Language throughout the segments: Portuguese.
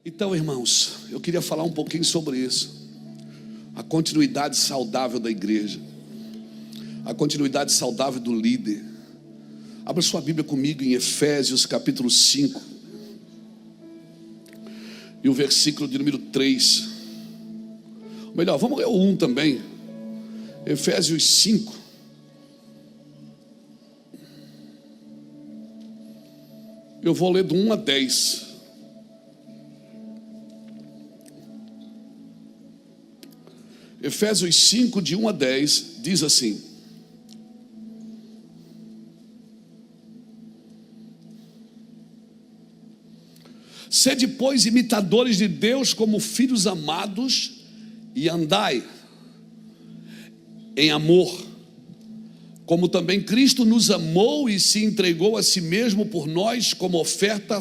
Então, irmãos, eu queria falar um pouquinho sobre isso. A continuidade saudável da igreja, a continuidade saudável do líder. Abra sua Bíblia comigo em Efésios capítulo 5 e o versículo de número 3. Melhor, vamos ler o 1 também. Efésios 5. Eu vou ler do 1 a 10. Efésios 5, de 1 a 10, diz assim: Sede, pois, imitadores de Deus como filhos amados, e andai em amor, como também Cristo nos amou e se entregou a si mesmo por nós como oferta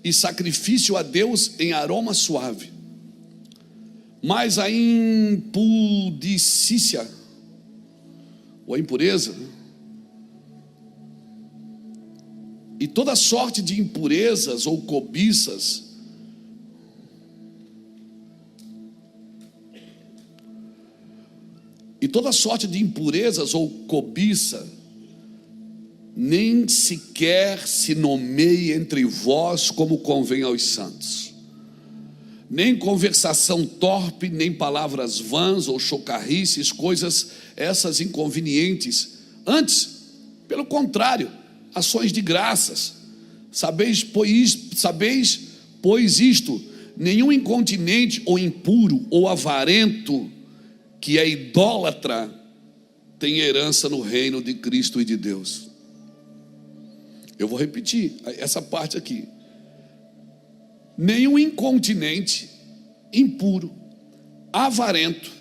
e sacrifício a Deus em aroma suave. Mas a impudicícia, ou a impureza, e toda sorte de impurezas ou cobiças, nem sequer se nomeie entre vós como convém aos santos. Nem conversação torpe, nem palavras vãs ou chocarrices, coisas essas inconvenientes. Antes, pelo contrário, ações de graças. Sabeis, pois isto: nenhum incontinente ou impuro ou avarento, que é idólatra, tem herança no reino de Cristo e de Deus. Eu vou repetir essa parte aqui. Nenhum incontinente, impuro, avarento,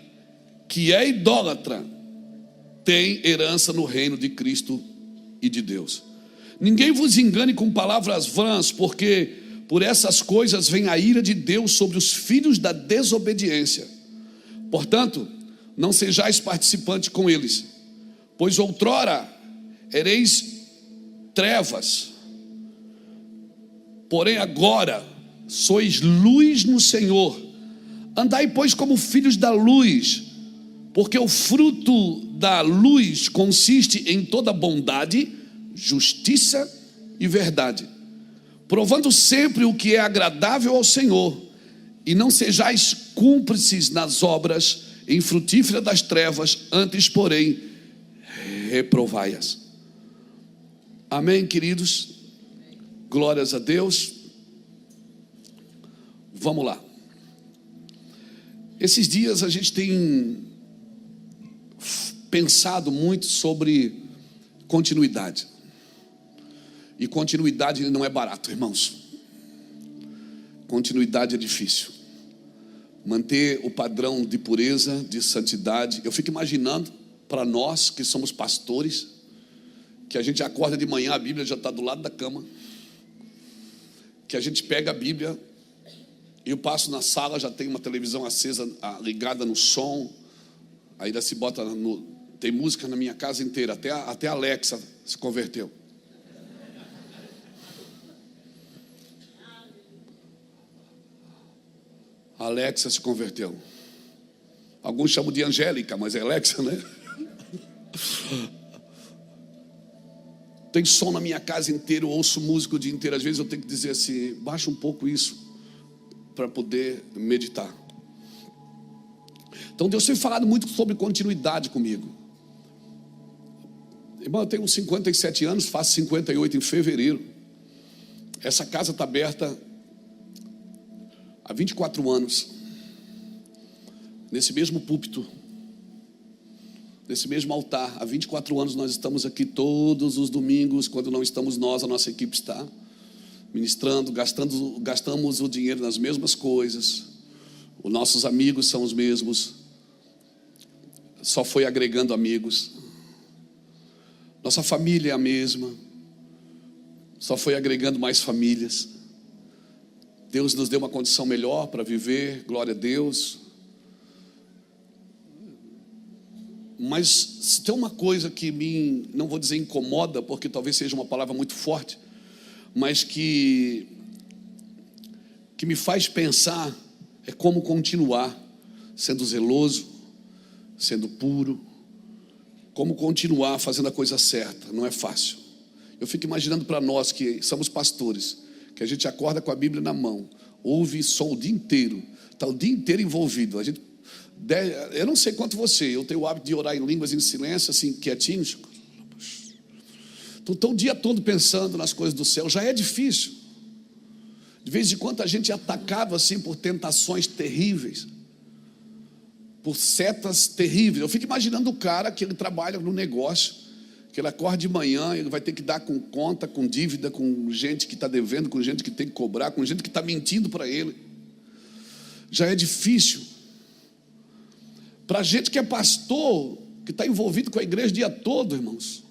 que é idólatra, tem herança no reino de Cristo e de Deus. Ninguém vos engane com palavras vãs, porque por essas coisas vem a ira de Deus sobre os filhos da desobediência. Portanto, não sejais participantes com eles, pois outrora ereis trevas, porém agora sois luz no Senhor. Andai, pois, como filhos da luz, porque o fruto da luz consiste em toda bondade, justiça e verdade, provando sempre o que é agradável ao Senhor, e não sejais cúmplices nas obras infrutíferas das trevas, antes, porém, reprovai-as. Amém, queridos? Glórias a Deus. Vamos lá. Esses dias a gente tem pensado muito sobre continuidade. E continuidade não é barato, irmãos. Continuidade é difícil. Manter o padrão de pureza, de santidade. Eu fico imaginando, para nós que somos pastores, que a gente acorda de manhã, a Bíblia já está do lado da cama, que a gente pega a Bíblia, eu passo na sala, já tem uma televisão acesa, ligada no som, aí se bota tem música na minha casa inteira, até a Alexa se converteu. A Alexa se converteu. Alguns chamam de Angélica, mas é Alexa, né? Tem som na minha casa inteira, eu ouço música o dia inteiro. Às vezes eu tenho que dizer assim: baixa um pouco isso, para poder meditar. Então Deus tem falado muito sobre continuidade comigo. Irmão, eu tenho 57 anos, faço 58 em fevereiro. Essa casa está aberta há 24 anos, nesse mesmo púlpito, nesse mesmo altar. Há 24 anos nós estamos aqui todos os domingos. Quando não estamos nós, a nossa equipe está ministrando, gastamos o dinheiro nas mesmas coisas. Os nossos amigos são os mesmos, só foi agregando amigos. Nossa família é a mesma, só foi agregando mais famílias. Deus nos deu uma condição melhor para viver, glória a Deus. Mas se tem uma coisa que não vou dizer incomoda, porque talvez seja uma palavra muito forte, mas que que me faz pensar é como continuar sendo zeloso, sendo puro, como continuar fazendo a coisa certa. Não é fácil. Eu fico imaginando para nós que somos pastores, que a gente acorda com a Bíblia na mão, ouve som o dia inteiro, está o dia inteiro envolvido. Eu não sei quanto você, eu tenho o hábito de orar em línguas em silêncio, assim, quietinho. Então, estou o dia todo pensando nas coisas do céu. Já é difícil. De vez em quando a gente é atacado assim por tentações terríveis, por setas terríveis. Eu fico imaginando o cara que ele trabalha no negócio, que ele acorda de manhã, ele vai ter que dar com conta, com dívida, com gente que está devendo, com gente que tem que cobrar, com gente que está mentindo para ele. Já é difícil. Para a gente que é pastor, que está envolvido com a igreja o dia todo, irmãos,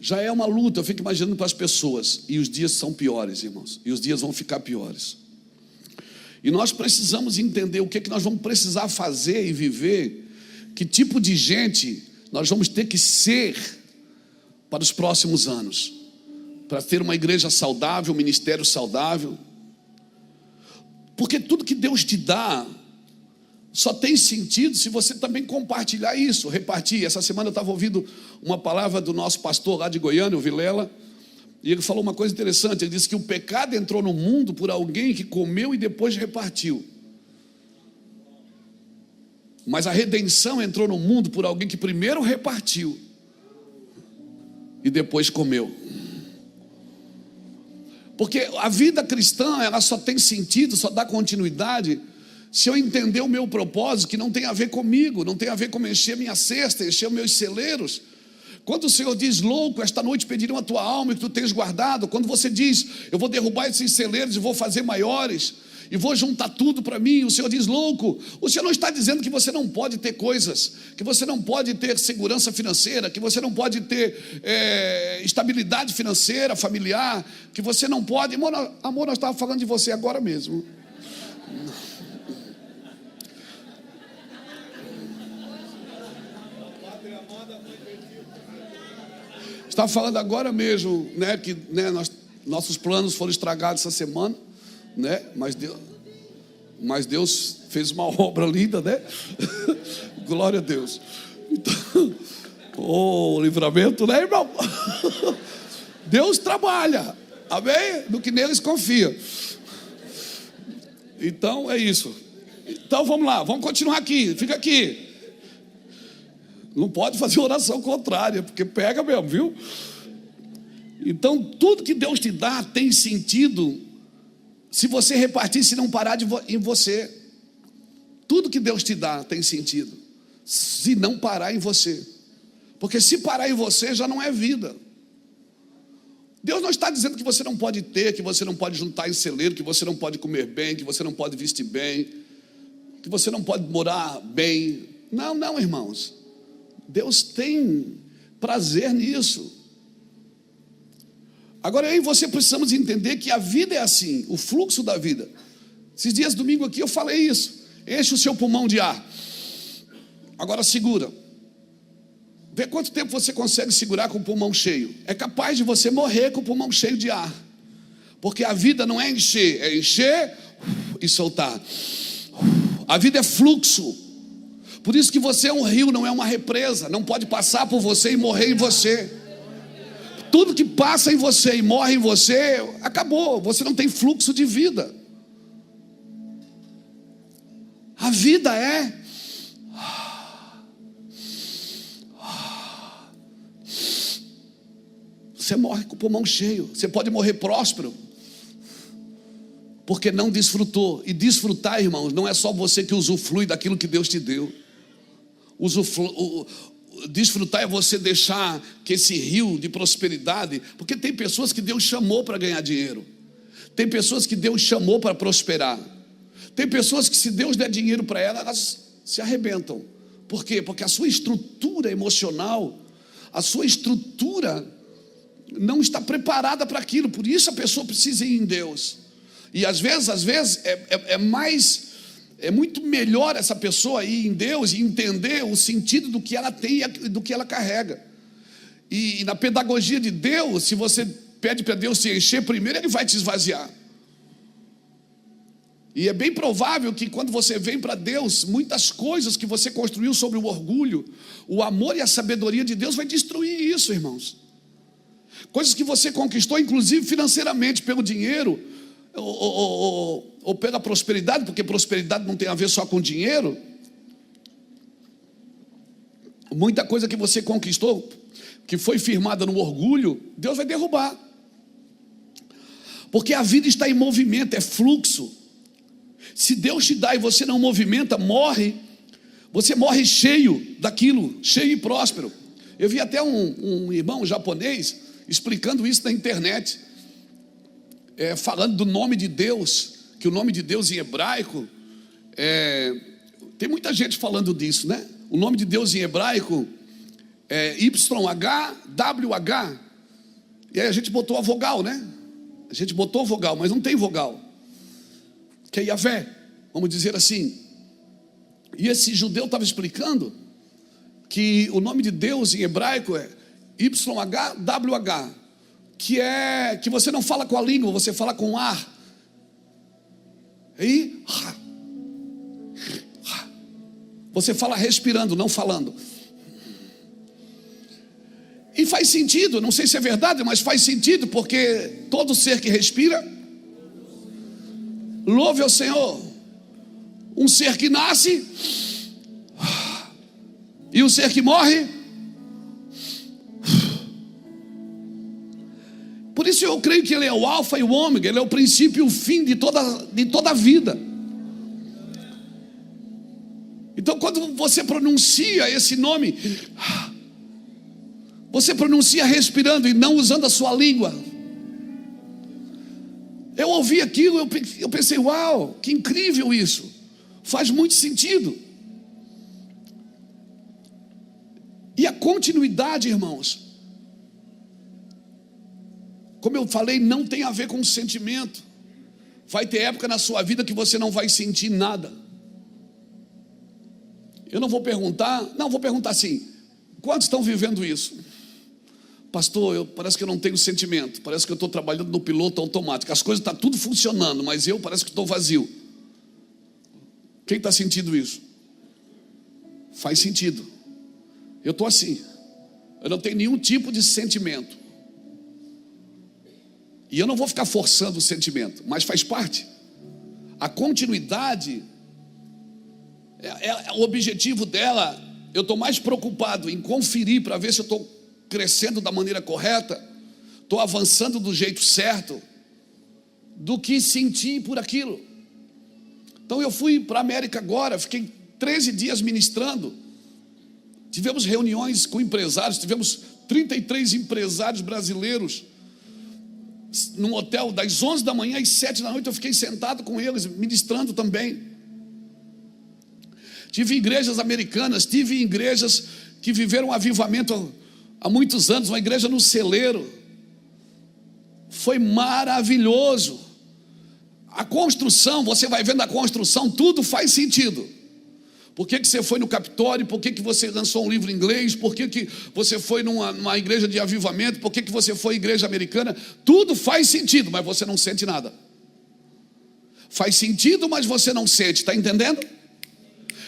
já é uma luta. Eu fico imaginando para as pessoas. E os dias são piores, irmãos. E os dias vão ficar piores. E nós precisamos entender o que é que nós vamos precisar fazer e viver. Que tipo de gente nós vamos ter que ser para os próximos anos. Para ter uma igreja saudável, um ministério saudável. Porque tudo que Deus te dá só tem sentido se você também compartilhar isso, repartir. Essa semana eu estava ouvindo uma palavra do nosso pastor lá de Goiânia, o Vilela, e ele falou uma coisa interessante. Ele disse que o pecado entrou no mundo por alguém que comeu e depois repartiu, mas a redenção entrou no mundo por alguém que primeiro repartiu e depois comeu. Porque a vida cristã, ela só tem sentido, só dá continuidade se eu entender o meu propósito, que não tem a ver comigo, não tem a ver com encher minha cesta, encher os meus celeiros. Quando o Senhor diz, louco, esta noite pedirão a tua alma e que tu tens guardado. Quando você diz, eu vou derrubar esses celeiros e vou fazer maiores, e vou juntar tudo para mim, o Senhor diz, louco. O Senhor não está dizendo que você não pode ter coisas, que você não pode ter segurança financeira, que você não pode ter estabilidade financeira, familiar, que você não pode. Amor, nós estávamos falando de você agora mesmo. Estava falando agora mesmo, né, que nossos planos foram estragados essa semana, né, mas Deus fez uma obra linda, né? Glória a Deus. Então, o livramento, né, irmão? Deus trabalha, amém? No que neles confia. Então é isso. Então vamos lá, vamos continuar aqui, fica aqui. Não pode fazer oração contrária, porque pega mesmo, viu? Então, tudo que Deus te dá tem sentido se você repartir, se não parar em você. Tudo que Deus te dá tem sentido se não parar em você. Porque se parar em você, já não é vida. Deus não está dizendo que você não pode ter, que você não pode juntar em celeiro, que você não pode comer bem, que você não pode vestir bem, que você não pode morar bem. Não, não, irmãos. Deus tem prazer nisso. Agora eu e você precisamos entender que a vida é assim, o fluxo da vida. Esses dias, domingo aqui, eu falei isso. Enche o seu pulmão de ar. Agora segura. Vê quanto tempo você consegue segurar com o pulmão cheio. É capaz de você morrer com o pulmão cheio de ar. Porque a vida não é encher e soltar. A vida é fluxo. Por isso que você é um rio, não é uma represa. Não pode passar por você e morrer em você. Tudo que passa em você e morre em você, acabou. Você não tem fluxo de vida. A vida é você morre com o pulmão cheio. Você pode morrer próspero porque não desfrutou. E desfrutar, irmãos, não é só você que usufrui daquilo que Deus te deu. Desfrutar é você deixar que esse rio de prosperidade, porque tem pessoas que Deus chamou para ganhar dinheiro, tem pessoas que Deus chamou para prosperar, tem pessoas que se Deus der dinheiro para elas, elas se arrebentam. Por quê? Porque a sua estrutura emocional, a sua estrutura não está preparada para aquilo. Por isso a pessoa precisa ir em Deus. E às vezes é muito melhor essa pessoa ir em Deus e entender o sentido do que ela tem e do que ela carrega. E na pedagogia de Deus, se você pede para Deus se encher primeiro, Ele vai te esvaziar. E é bem provável que quando você vem para Deus, muitas coisas que você construiu sobre o orgulho, o amor e a sabedoria de Deus vai destruir isso, irmãos. Coisas que você conquistou, inclusive financeiramente, pelo dinheiro, ou pela prosperidade, porque prosperidade não tem a ver só com dinheiro. Muita coisa que você conquistou, que foi firmada no orgulho, Deus vai derrubar. Porque a vida está em movimento, é fluxo. Se Deus te dá e você não movimenta, você morre cheio daquilo, cheio e próspero. Eu vi até um irmão japonês explicando isso na internet, falando do nome de Deus, que o nome de Deus em hebraico, tem muita gente falando disso, né? O nome de Deus em hebraico é YHWH, e aí a gente botou a vogal, né? A gente botou a vogal, mas não tem vogal, que é Yahvé, vamos dizer assim. E esse judeu estava explicando que o nome de Deus em hebraico é YHWH, que você não fala com a língua, você fala com o ar. E você fala respirando, não falando. E faz sentido, não sei se é verdade, mas faz sentido, porque todo ser que respira louve ao Senhor. Um ser que nasce e um ser que morre. Por isso eu creio que Ele é o alfa e o ômega, Ele é o princípio e o fim de toda a vida. Então quando você pronuncia esse nome, você pronuncia respirando e não usando a sua língua. Eu ouvi aquilo, eu pensei, uau, que incrível isso. Faz muito sentido. E a continuidade, irmãos, como eu falei, não tem a ver com sentimento. Vai ter época na sua vida que você não vai sentir nada. Eu não vou perguntar, vou perguntar assim: quantos estão vivendo isso? Pastor, parece que eu não tenho sentimento, parece que eu estou trabalhando no piloto automático, as coisas estão tudo funcionando, mas eu parece que estou vazio. Quem está sentindo isso? Faz sentido. Eu estou assim, eu não tenho nenhum tipo de sentimento, e eu não vou ficar forçando o sentimento, mas faz parte. A continuidade, o objetivo dela, eu estou mais preocupado em conferir para ver se eu estou crescendo da maneira correta, estou avançando do jeito certo, do que sentir por aquilo. Então eu fui para a América agora, fiquei 13 dias ministrando, tivemos reuniões com empresários, tivemos 33 empresários brasileiros, num hotel, das 11 da manhã às 7 da noite, eu fiquei sentado com eles, ministrando também. Tive igrejas americanas, tive igrejas que viveram um avivamento há muitos anos, uma igreja no celeiro. Foi maravilhoso. A construção, você vai vendo a construção, tudo faz sentido. Por que você foi no Capitólio? Por que você lançou um livro em inglês? Por que você foi numa igreja de avivamento? Por que você foi igreja americana? Tudo faz sentido, mas você não sente nada. Faz sentido, mas você não sente, está entendendo?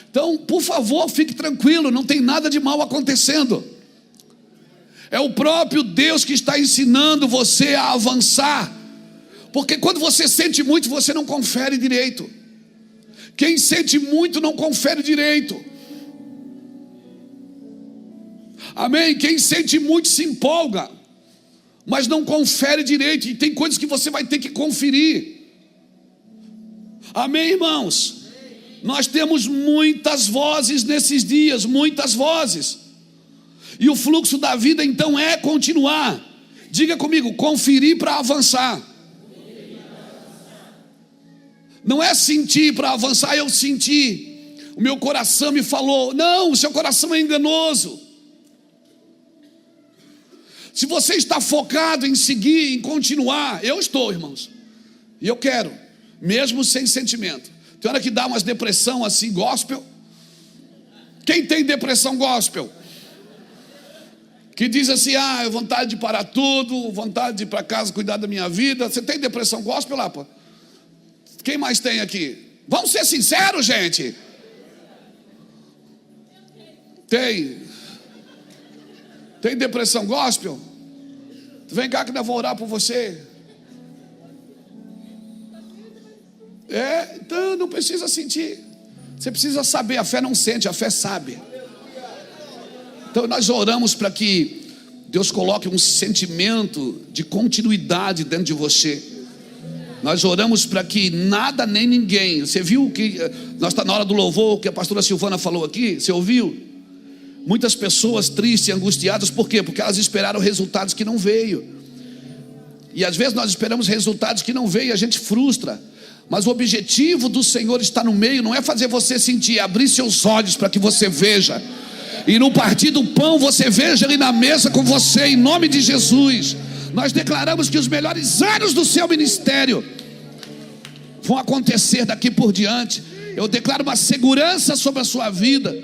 Então, por favor, fique tranquilo, não tem nada de mal acontecendo. É o próprio Deus que está ensinando você a avançar. Porque quando você sente muito, você não confere direito. Quem sente muito não confere direito. Amém? Quem sente muito se empolga, mas não confere direito. E tem coisas que você vai ter que conferir. Amém, irmãos? Nós temos muitas vozes nesses dias, muitas vozes. E o fluxo da vida então é continuar. Diga comigo, conferir para avançar. Não é sentir para avançar, eu senti, o meu coração me falou. Não, o seu coração é enganoso. Se você está focado em seguir, em continuar, eu estou, irmãos, e eu quero, mesmo sem sentimento. Tem hora que dá umas depressão assim, gospel. Quem tem depressão gospel? Que diz assim, vontade de parar tudo, vontade de ir para casa cuidar da minha vida. Você tem depressão gospel lá, pô? Quem mais tem aqui? Vamos ser sinceros, gente. Tem depressão gospel? Vem cá que eu vou orar por você. Então não precisa sentir. Você precisa saber, a fé não sente, a fé sabe. Então nós oramos para que Deus coloque um sentimento de continuidade dentro de você. Nós oramos para que nada nem ninguém. Você viu que nós está na hora do louvor, que a pastora Silvana falou aqui? Você ouviu? Muitas pessoas tristes e angustiadas, por quê? Porque elas esperaram resultados que não veio. E às vezes nós esperamos resultados que não veio e a gente frustra. Mas o objetivo do Senhor está no meio, não é fazer você sentir, é abrir seus olhos para que você veja. E no partir do pão você veja Ele na mesa com você, em nome de Jesus. Nós declaramos que os melhores anos do seu ministério vão acontecer daqui por diante. Eu declaro uma segurança sobre a sua vida,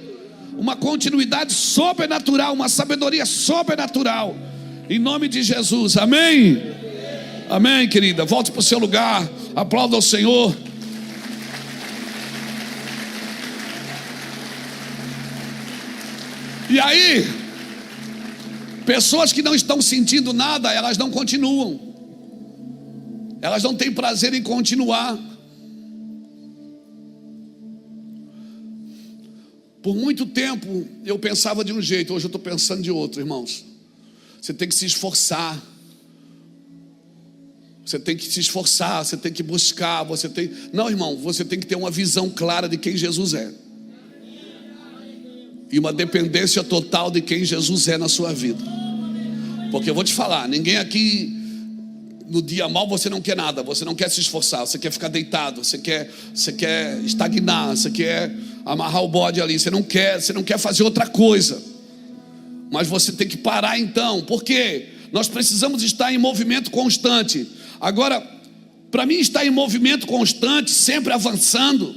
uma continuidade sobrenatural, uma sabedoria sobrenatural, em nome de Jesus, amém? Amém, querida, volte para o seu lugar, aplauda ao Senhor. E aí, pessoas que não estão sentindo nada, elas não continuam, elas não têm prazer em continuar. Por muito tempo eu pensava de um jeito, hoje eu estou pensando de outro, irmãos. Você tem que se esforçar. Você tem que se esforçar, você tem que buscar, Não, irmão, você tem que ter uma visão clara de quem Jesus é. E uma dependência total de quem Jesus é na sua vida. Porque eu vou te falar, ninguém aqui no dia mal você não quer nada, você não quer se esforçar, você quer ficar deitado, você quer estagnar, você quer amarrar o bode ali, você não quer fazer outra coisa. Mas você tem que parar então. Por quê? Nós precisamos estar em movimento constante. Agora, para mim estar em movimento constante, sempre avançando,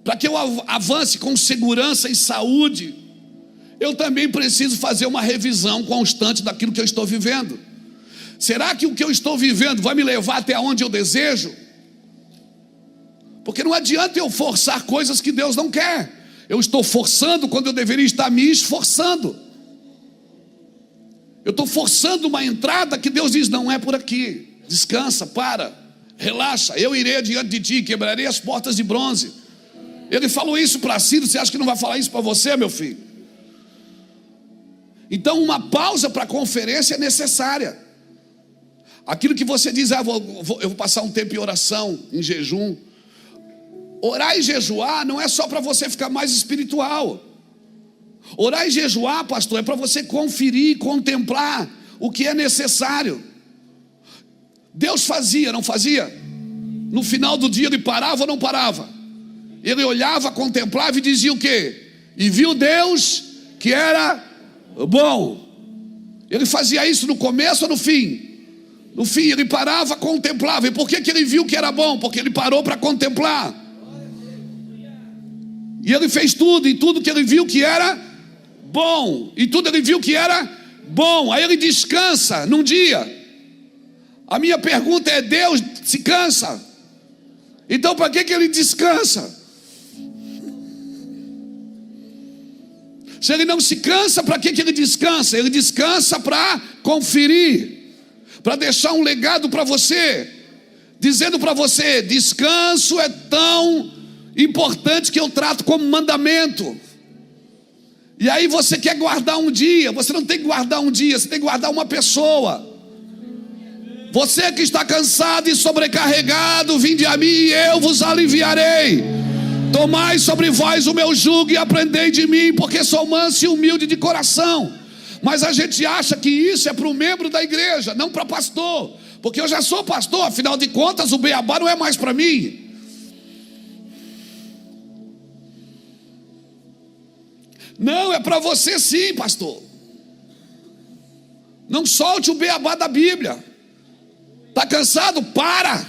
para que eu avance com segurança e saúde, eu também preciso fazer uma revisão constante daquilo que eu estou vivendo. Será que o que eu estou vivendo vai me levar até onde eu desejo? Porque não adianta eu forçar coisas que Deus não quer. Eu estou forçando quando eu deveria estar me esforçando. Eu estou forçando uma entrada que Deus diz, não é por aqui. Descansa, para, relaxa. Eu irei diante de ti, quebrarei as portas de bronze. Ele falou isso para Ciro, você acha que não vai falar isso para você, meu filho? Então uma pausa para a conferência é necessária. Aquilo que você diz, eu vou passar um tempo em oração, em jejum. Orar e jejuar não é só para você ficar mais espiritual. Orar e jejuar, pastor, é para você conferir, contemplar o que é necessário. Deus fazia, não fazia? No final do dia ele parava ou não parava? Ele olhava, contemplava e dizia o quê? E viu Deus que era bom. Ele fazia isso no começo ou no fim? No fim ele parava, contemplava. E por que ele viu que era bom? Porque ele parou para contemplar. E ele fez tudo, e tudo que ele viu que era bom, e tudo ele viu que era bom. Aí ele descansa num dia. A minha pergunta é, Deus se cansa? Então para que ele descansa? Se ele não se cansa, para que ele descansa? Ele descansa para conferir, para deixar um legado para você, dizendo para você, descanso é tão importante que eu trato como mandamento. E aí você quer guardar um dia, você não tem que guardar um dia, você tem que guardar uma pessoa. Você que está cansado e sobrecarregado, vinde a mim e eu vos aliviarei. Tomai sobre vós o meu jugo e aprendei de mim, porque sou manso e humilde de coração. Mas a gente acha que isso é para o membro da igreja, não para pastor. Porque eu já sou pastor, afinal de contas o beabá não é mais para mim. Não, é para você sim, pastor. Não solte o beabá da Bíblia. Está cansado? Para.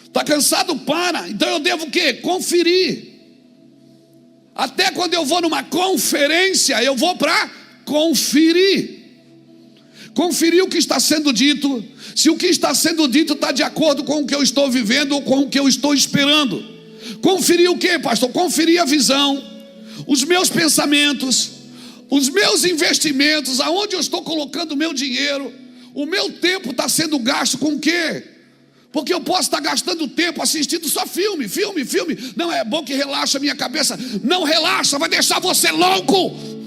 Está cansado? Para. Então eu devo o quê? Conferir. Até quando eu vou numa conferência, eu vou para conferir. conferir o que está sendo dito, se o que está sendo dito está de acordo com o que eu estou vivendo ou com o que eu estou esperando. Conferir o que, pastor? Conferir a visão, os meus pensamentos, os meus investimentos, aonde eu estou colocando o meu dinheiro, o meu tempo está sendo gasto com o quê? Porque eu posso estar gastando tempo assistindo só filme. Não, é bom que relaxa a minha cabeça. Não relaxa, vai deixar você louco.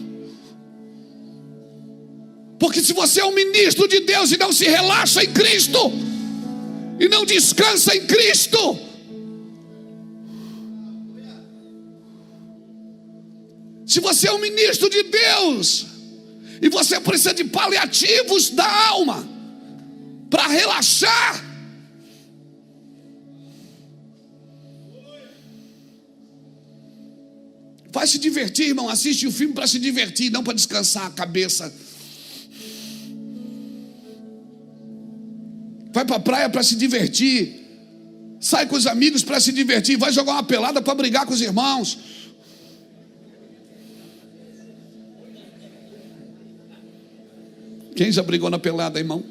Porque se você é um ministro de Deus e não se relaxa em Cristo, e não descansa em Cristo, se você é um ministro de Deus e você precisa de paliativos da alma para relaxar, vai se divertir, irmão. Assiste o filme para se divertir, não para descansar a cabeça. Vai para a praia para se divertir, sai com os amigos para se divertir, vai jogar uma pelada para brigar com os irmãos. Quem já brigou na pelada, irmão?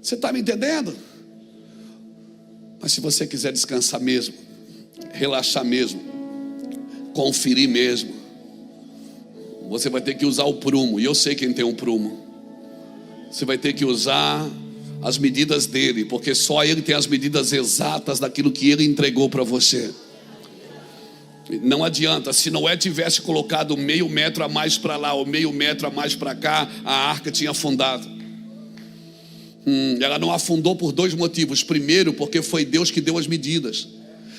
Você está me entendendo? Mas se você quiser descansar mesmo, relaxar mesmo, conferir mesmo, você vai ter que usar o prumo. E eu sei quem tem um prumo. Você vai ter que usar as medidas dele, porque só ele tem as medidas exatas daquilo que ele entregou para você. Não adianta, se Noé tivesse colocado meio metro a mais para lá ou meio metro a mais para cá, a arca tinha afundado. Ela não afundou por dois motivos. Primeiro, porque foi Deus que deu as medidas.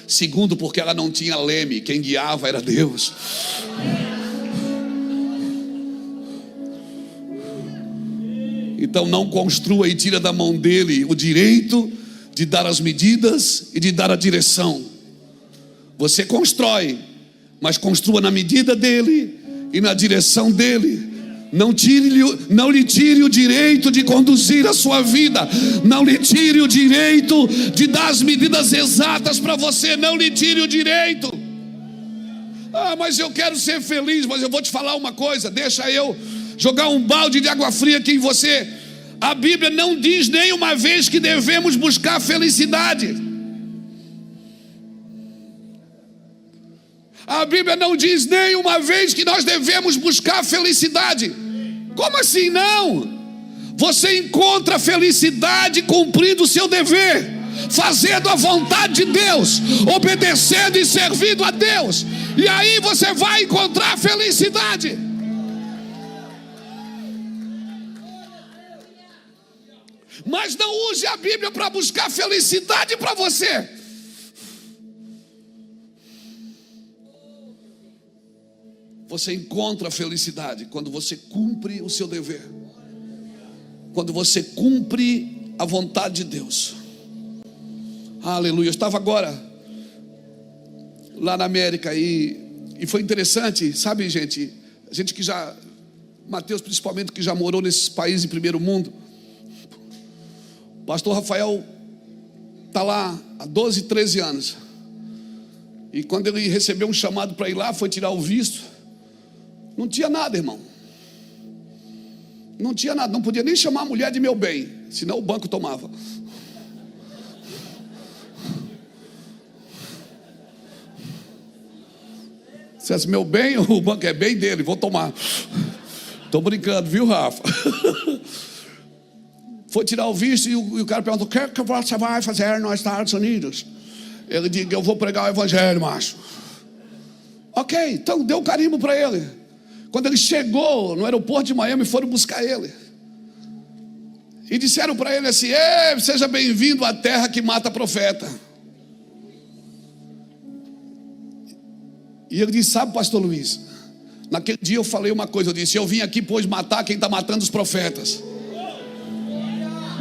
Segundo, porque ela não tinha leme, quem guiava era Deus. Então não construa e tira da mão dele o direito de dar as medidas e de dar a direção. Você constrói, mas construa na medida dele e na direção dele. Não lhe tire o direito de conduzir a sua vida. Não lhe tire o direito de dar as medidas exatas para você. Não lhe tire o direito. Mas eu quero ser feliz. Mas eu vou te falar uma coisa. Deixa eu jogar um balde de água fria aqui em você. A Bíblia não diz nenhuma vez que devemos buscar felicidade. A Bíblia não diz nenhuma vez que nós devemos buscar felicidade. Como assim não? Você encontra felicidade cumprindo o seu dever, fazendo a vontade de Deus, obedecendo e servindo a Deus. E aí você vai encontrar felicidade. Mas não use a Bíblia para buscar felicidade para você. Você encontra a felicidade quando você cumpre o seu dever, quando você cumpre a vontade de Deus. Aleluia. Eu estava agora lá na América e foi interessante, sabe, gente? A gente que já, Mateus principalmente, que já morou nesses países de primeiro mundo. O pastor Rafael está lá há 12, 13 anos. E quando ele recebeu um chamado para ir lá, foi tirar o visto. Não tinha nada, irmão. Não tinha nada. Não podia nem chamar a mulher de meu bem, senão o banco tomava. Se é meu bem, o banco é bem dele, vou tomar. Estou brincando, viu, Rafa? Foi tirar o visto e o cara perguntou: o que você vai fazer nos Estados Unidos? Ele disse: eu vou pregar o evangelho, macho. Ok, então deu carimbo para ele. Quando ele chegou no aeroporto de Miami, foram buscar ele e disseram para ele assim: seja bem-vindo à terra que mata profeta. E ele disse: sabe, pastor Luiz, naquele dia eu falei uma coisa. Eu disse: eu vim aqui pois matar quem está matando os profetas.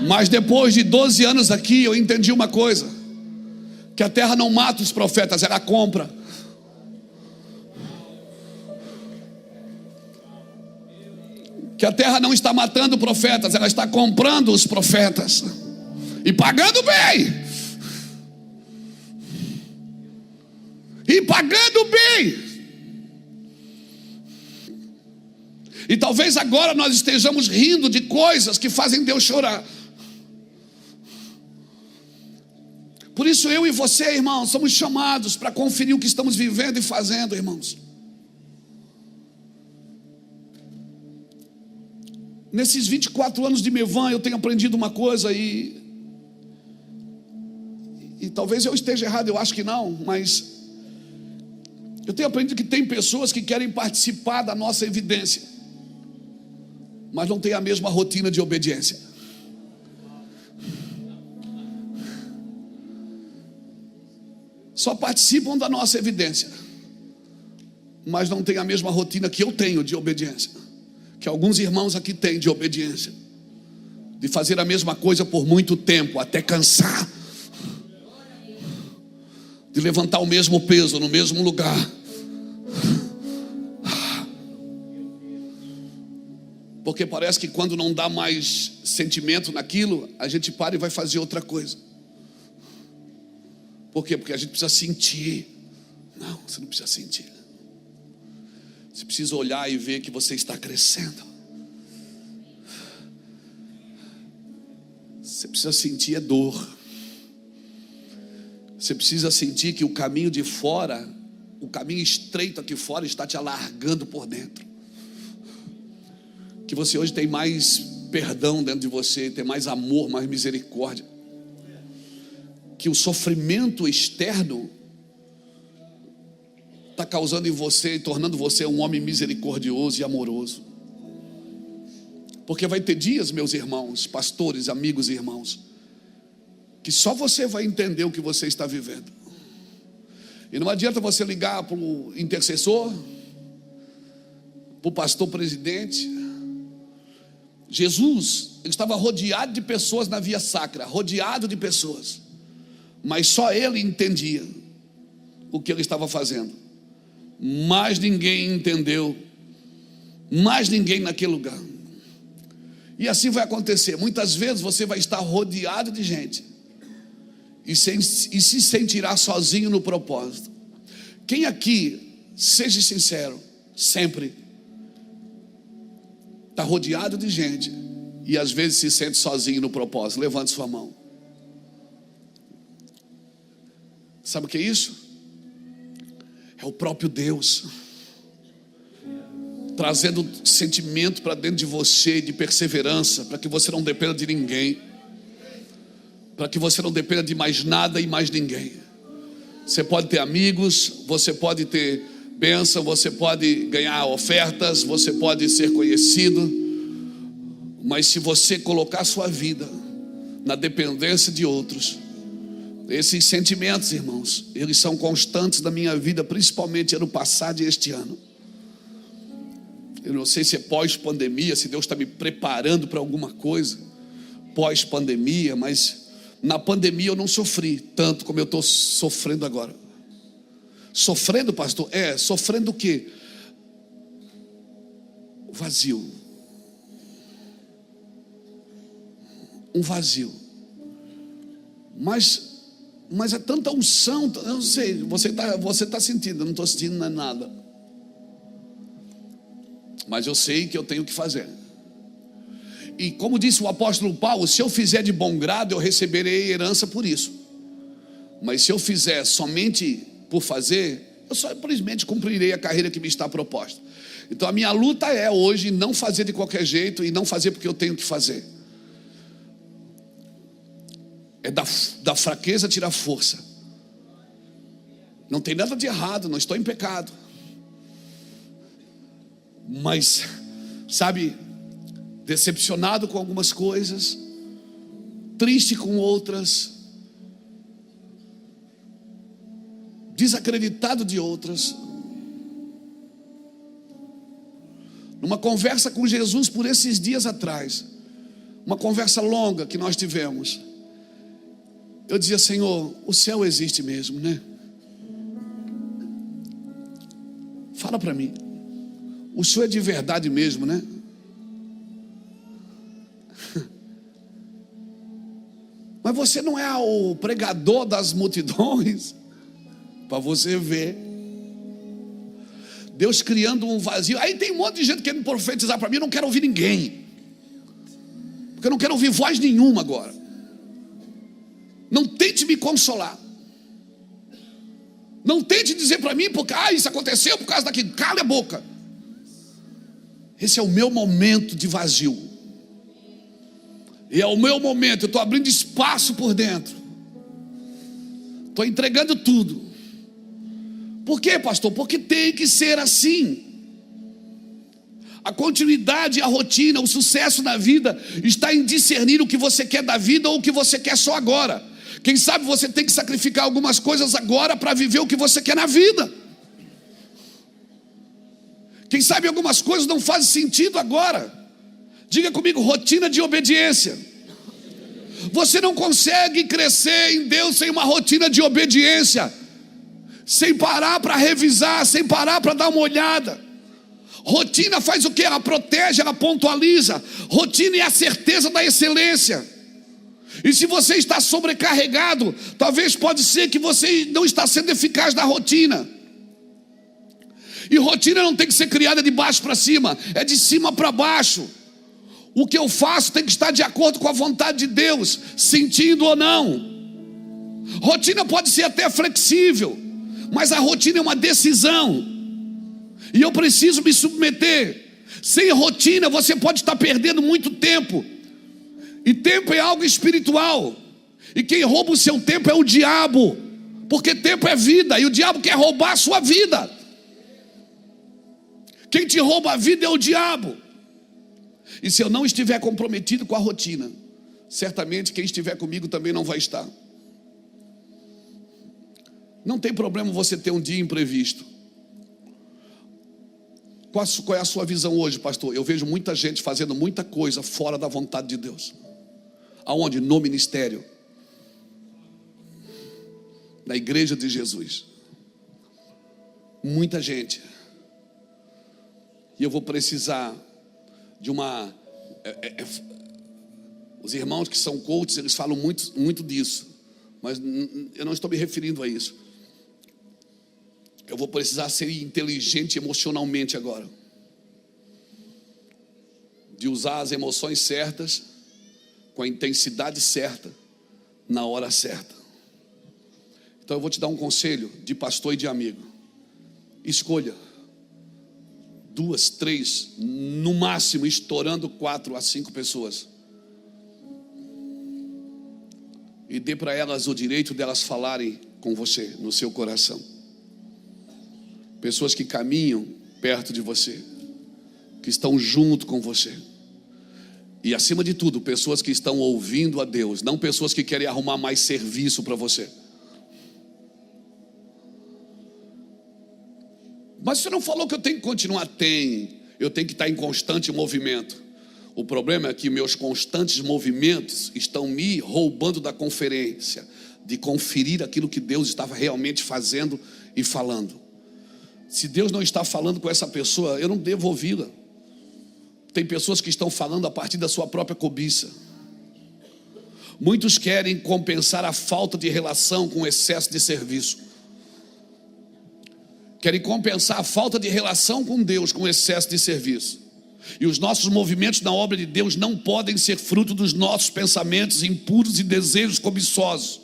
Mas depois de 12 anos aqui, eu entendi uma coisa: que a terra não mata os profetas, ela compra. Que a terra não está matando profetas, ela está comprando os profetas e pagando bem. e pagando bem. E talvez agora nós estejamos rindo de coisas que fazem Deus chorar. Por isso eu e você, irmãos, somos chamados para conferir o que estamos vivendo e fazendo, irmãos. Nesses 24 anos de Mevan, eu tenho aprendido uma coisa e talvez eu esteja errado, eu acho que não, mas eu tenho aprendido que tem pessoas que querem participar da nossa evidência, mas não tem a mesma rotina de obediência. Só participam da nossa evidência, mas não tem a mesma rotina que eu tenho de obediência, que alguns irmãos aqui têm de obediência, de fazer a mesma coisa por muito tempo, até cansar, de levantar o mesmo peso no mesmo lugar. Porque parece que quando não dá mais sentimento naquilo, a gente para e vai fazer outra coisa. Por quê? Porque a gente precisa sentir. Não, você não precisa sentir. Você precisa olhar e ver que você está crescendo. Você precisa sentir dor. Você precisa sentir que o caminho de fora, o caminho estreito aqui fora está te alargando por dentro. Que você hoje tem mais perdão dentro de você, tem mais amor, mais misericórdia. Que o sofrimento externo está causando em você, tornando você um homem misericordioso e amoroso. Porque vai ter dias, meus irmãos, pastores, amigos e irmãos, que só você vai entender o que você está vivendo. E não adianta você ligar para o intercessor, para o pastor presidente. Jesus, ele estava rodeado de pessoas na via sacra, rodeado de pessoas, mas só ele entendia o que ele estava fazendo. Mais ninguém entendeu, mais ninguém naquele lugar. E assim vai acontecer. Muitas vezes você vai estar rodeado de gente e se sentirá sozinho no propósito. Quem aqui, seja sincero, sempre está rodeado de gente e às vezes se sente sozinho no propósito? Levante sua mão. Sabe o que é isso? É o próprio Deus trazendo sentimento para dentro de você, de perseverança, para que você não dependa de ninguém, para que você não dependa de mais nada e mais ninguém. Você pode ter amigos, você pode ter bênção, você pode ganhar ofertas, você pode ser conhecido, mas se você colocar a sua vida na dependência de outros, esses sentimentos, irmãos, eles são constantes na minha vida, principalmente ano passado e este ano. Eu não sei se é pós-pandemia, se Deus está me preparando para alguma coisa pós-pandemia, mas na pandemia eu não sofri tanto como eu estou sofrendo agora. Sofrendo, pastor? Sofrendo o quê? Vazio. Um vazio. Mas é tanta unção, eu não sei, você tá sentindo, eu não estou sentindo nada. Mas eu sei que eu tenho que fazer. E como disse o apóstolo Paulo, se eu fizer de bom grado, eu receberei herança por isso. Mas se eu fizer somente por fazer, eu simplesmente cumprirei a carreira que me está proposta. Então a minha luta é hoje não fazer de qualquer jeito e não fazer porque eu tenho que fazer. É da fraqueza tirar força. Não tem nada de errado, não estou em pecado. Mas, sabe, decepcionado com algumas coisas, triste com outras, desacreditado de outras. Numa conversa com Jesus por esses dias atrás, uma conversa longa que nós tivemos, eu dizia: Senhor, o céu existe mesmo, né? Fala para mim, o Senhor é de verdade mesmo, né? Mas você não é o pregador das multidões? Para você ver. Deus criando um vazio. Aí tem um monte de gente querendo profetizar para mim, eu não quero ouvir ninguém. Porque eu não quero ouvir voz nenhuma agora. Não tente me consolar. Não tente dizer para mim, porque isso aconteceu por causa daquilo. Cala a boca. Esse é o meu momento de vazio. E é o meu momento, eu estou abrindo espaço por dentro. Estou entregando tudo. Por quê, pastor? Porque tem que ser assim. A continuidade, a rotina, o sucesso na vida está em discernir o que você quer da vida ou o que você quer só agora. Quem sabe você tem que sacrificar algumas coisas agora para viver o que você quer na vida. Quem sabe algumas coisas não fazem sentido agora. Diga comigo, rotina de obediência. Você não consegue crescer em Deus sem uma rotina de obediência, sem parar para revisar, sem parar para dar uma olhada. Rotina faz o que? Ela protege, ela pontualiza. Rotina é a certeza da excelência. E se você está sobrecarregado, talvez pode ser que você não está sendo eficaz na rotina. E rotina não tem que ser criada de baixo para cima, é de cima para baixo. O que eu faço tem que estar de acordo com a vontade de Deus, sentindo ou não. Rotina pode ser até flexível, mas a rotina é uma decisão. E eu preciso me submeter. Sem rotina você pode estar perdendo muito tempo. E tempo é algo espiritual. E quem rouba o seu tempo é o diabo. Porque tempo é vida, e o diabo quer roubar a sua vida. Quem te rouba a vida é o diabo. E se eu não estiver comprometido com a rotina, certamente quem estiver comigo também não vai estar. Não tem problema você ter um dia imprevisto. Qual é a sua visão hoje, pastor? Eu vejo muita gente fazendo muita coisa fora da vontade de Deus. Aonde? No ministério. Na igreja de Jesus. Muita gente. E eu vou precisar de uma... Os irmãos que são coaches, eles falam muito disso. Mas eu não estou me referindo a isso. Eu vou precisar ser inteligente emocionalmente agora. De usar as emoções certas, com a intensidade certa, na hora certa. Então eu vou te dar um conselho de pastor e de amigo. Escolha 2, 3, no máximo, estourando 4 a 5 pessoas. E dê para elas o direito delas falarem com você, no seu coração. Pessoas que caminham perto de você, que estão junto com você. E acima de tudo, pessoas que estão ouvindo a Deus, não pessoas que querem arrumar mais serviço para você. Mas você não falou que eu tenho que continuar? Eu tenho que estar em constante movimento. O problema é que meus constantes movimentos estão me roubando da conferência, de conferir aquilo que Deus estava realmente fazendo e falando. Se Deus não está falando com essa pessoa, eu não devo ouvi-la. Tem pessoas que estão falando a partir da sua própria cobiça. Muitos querem compensar a falta de relação com o excesso de serviço. Querem compensar a falta de relação com Deus com o excesso de serviço. E os nossos movimentos na obra de Deus não podem ser fruto dos nossos pensamentos impuros e desejos cobiçosos.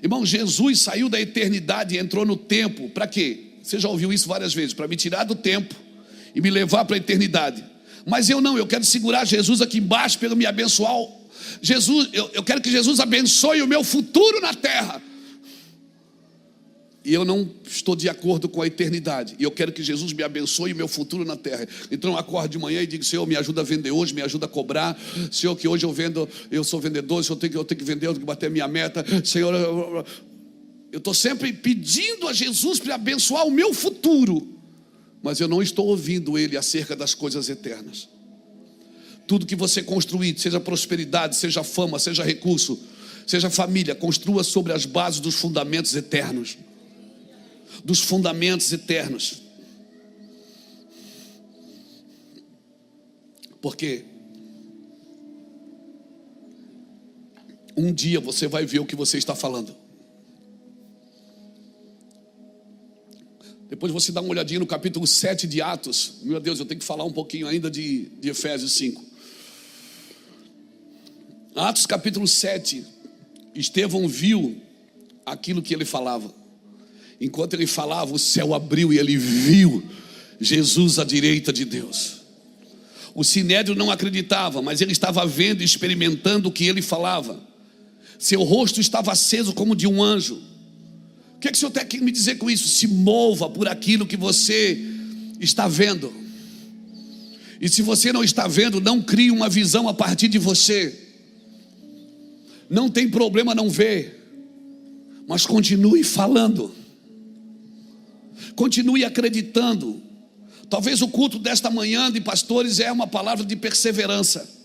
Irmão, Jesus saiu da eternidade e entrou no tempo. Para quê? Você já ouviu isso várias vezes. Para me tirar do tempo e me levar para a eternidade. Mas eu quero segurar Jesus aqui embaixo para me abençoar. Eu quero que Jesus abençoe o meu futuro na terra. E eu não estou de acordo com a eternidade. E eu quero que Jesus me abençoe o meu futuro na terra. Então eu acordo de manhã e digo: Senhor, me ajuda a vender hoje, me ajuda a cobrar. Senhor, que hoje eu sou vendedor, Senhor, eu tenho que vender, eu tenho que bater a minha meta. Senhor, eu estou sempre pedindo a Jesus para abençoar o meu futuro. Mas eu não estou ouvindo Ele acerca das coisas eternas. Tudo que você construir, seja prosperidade, seja fama, seja recurso, seja família, construa sobre as bases dos fundamentos eternos. Dos fundamentos eternos. Porque um dia você vai ver o que você está falando. Depois você dá uma olhadinha no capítulo 7 de Atos. Meu Deus, eu tenho que falar um pouquinho ainda de Efésios 5. Atos capítulo 7. Estevão viu aquilo que ele falava. Enquanto ele falava, o céu abriu e ele viu Jesus à direita de Deus. O sinédrio não acreditava, mas ele estava vendo e experimentando o que ele falava. Seu rosto estava aceso como de um anjo. O que é que o Senhor tem que me dizer com isso? Se mova por aquilo que você está vendo. E se você não está vendo, não crie uma visão a partir de você. Não tem problema não ver, mas continue falando. Continue acreditando. Talvez o culto desta manhã de pastores é uma palavra de perseverança.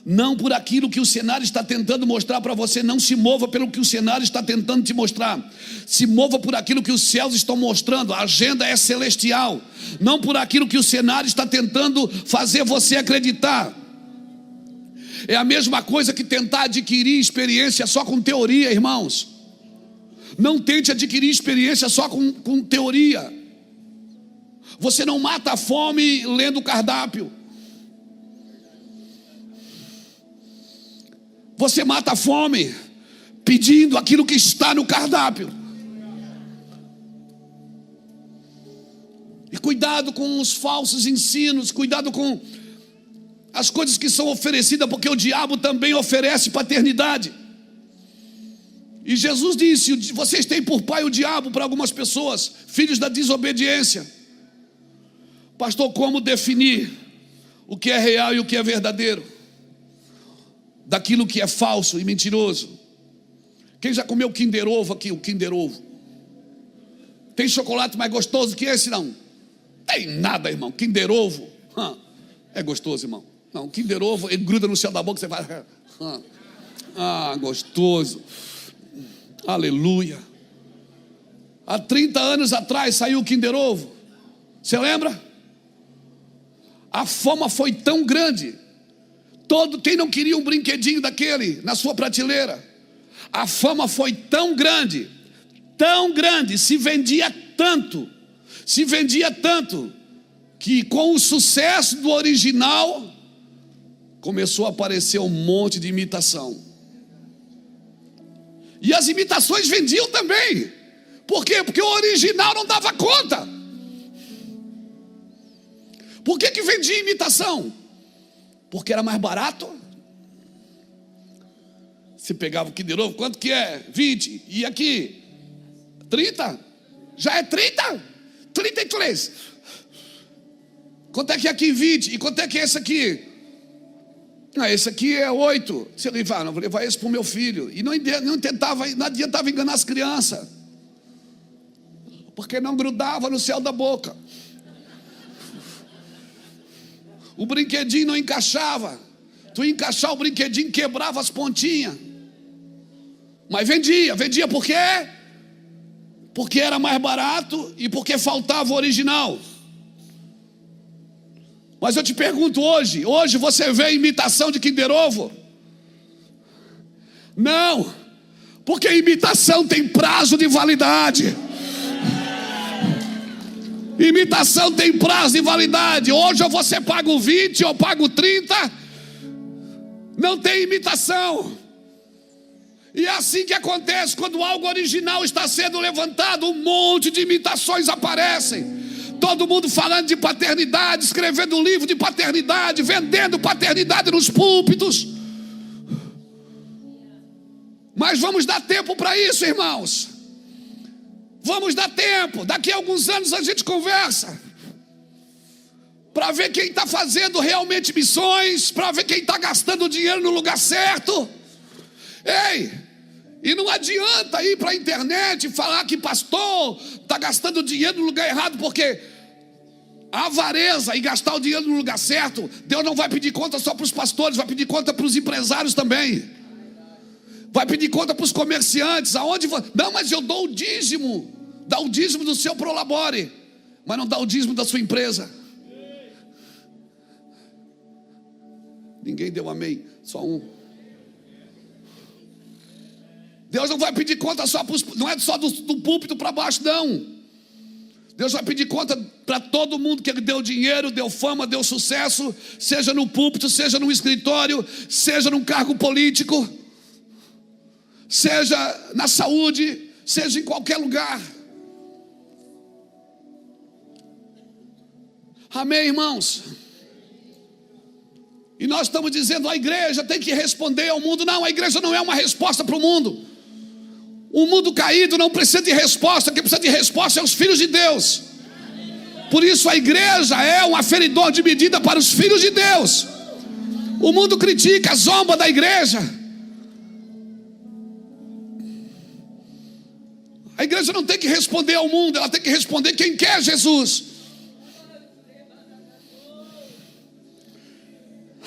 Não por aquilo que o cenário está tentando mostrar para você. Não se mova pelo que o cenário está tentando te mostrar. Se mova por aquilo que os céus estão mostrando. A agenda é celestial. Não por aquilo que o cenário está tentando fazer você acreditar. É a mesma coisa que tentar adquirir experiência só com teoria, irmãos. Não tente adquirir experiência só com teoria. Você não mata a fome lendo o cardápio. Você mata a fome pedindo aquilo que está no cardápio. E cuidado com os falsos ensinos, cuidado com as coisas que são oferecidas, porque o diabo também oferece paternidade. E Jesus disse: vocês têm por pai o diabo para algumas pessoas, filhos da desobediência. Pastor, como definir o que é real e o que é verdadeiro? Daquilo que é falso e mentiroso. Quem já comeu Kinder Ovo aqui? O Kinder Ovo. Tem chocolate mais gostoso que esse? Não. Tem nada, irmão. Kinder Ovo é gostoso, irmão. Não, Kinder Ovo, ele gruda no céu da boca, você vai... gostoso. Aleluia. Há 30 anos atrás saiu o Kinder Ovo. Você lembra? A fama foi tão grande. Quem não queria um brinquedinho daquele na sua prateleira? A fama foi tão grande, se vendia tanto, que com o sucesso do original, começou a aparecer um monte de imitação. E as imitações vendiam também. Por quê? Porque o original não dava conta. Por que vendia imitação? Porque era mais barato. Você pegava o Kinder Ovo, quanto que é? 20. E aqui? 30? Já é 30? 33. Quanto é que é aqui? 20. E quanto é que é esse aqui? Esse aqui é 8. Você levar, não vou levar esse para o meu filho. E não adiantava enganar as crianças. Porque não grudava no céu da boca. O brinquedinho não encaixava. Tu ia encaixar o brinquedinho, quebrava as pontinhas. Mas vendia por quê? Porque era mais barato e porque faltava o original. Mas eu te pergunto hoje você vê imitação de Kinder Ovo? Não, porque imitação tem prazo de validade. Imitação tem prazo de validade. Hoje ou você paga o 20 ou paga o 30. Não tem imitação. E é assim que acontece quando algo original está sendo levantado. Um monte de imitações aparecem. Todo mundo falando de paternidade, escrevendo um livro de paternidade, vendendo paternidade nos púlpitos. Mas vamos dar tempo para isso, irmãos. Vamos dar tempo. Daqui a alguns anos a gente conversa. Para ver quem está fazendo realmente missões. Para ver quem está gastando dinheiro no lugar certo. Ei, e não adianta ir para a internet e falar que pastor está gastando dinheiro no lugar errado. Porque a avareza e gastar o dinheiro no lugar certo, Deus não vai pedir conta só para os pastores. Vai pedir conta para os empresários também. Vai pedir conta para os comerciantes. Não, mas eu dou o dízimo. Dá o dízimo do seu prolabore, mas não dá o dízimo da sua empresa. Ninguém deu amém, só um. Deus não vai pedir conta só não é só do púlpito para baixo, não. Deus vai pedir conta para todo mundo que Ele deu dinheiro, deu fama, deu sucesso, seja no púlpito, seja no escritório, seja num cargo político, seja na saúde, seja em qualquer lugar. Amém, irmãos? E nós estamos dizendo, a igreja tem que responder ao mundo. Não, a igreja não é uma resposta para o mundo. O mundo caído não precisa de resposta. Quem precisa de resposta é os filhos de Deus. Por isso a igreja é um aferidor de medida para os filhos de Deus. O mundo critica, zomba da igreja. A igreja não tem que responder ao mundo, ela tem que responder quem quer Jesus.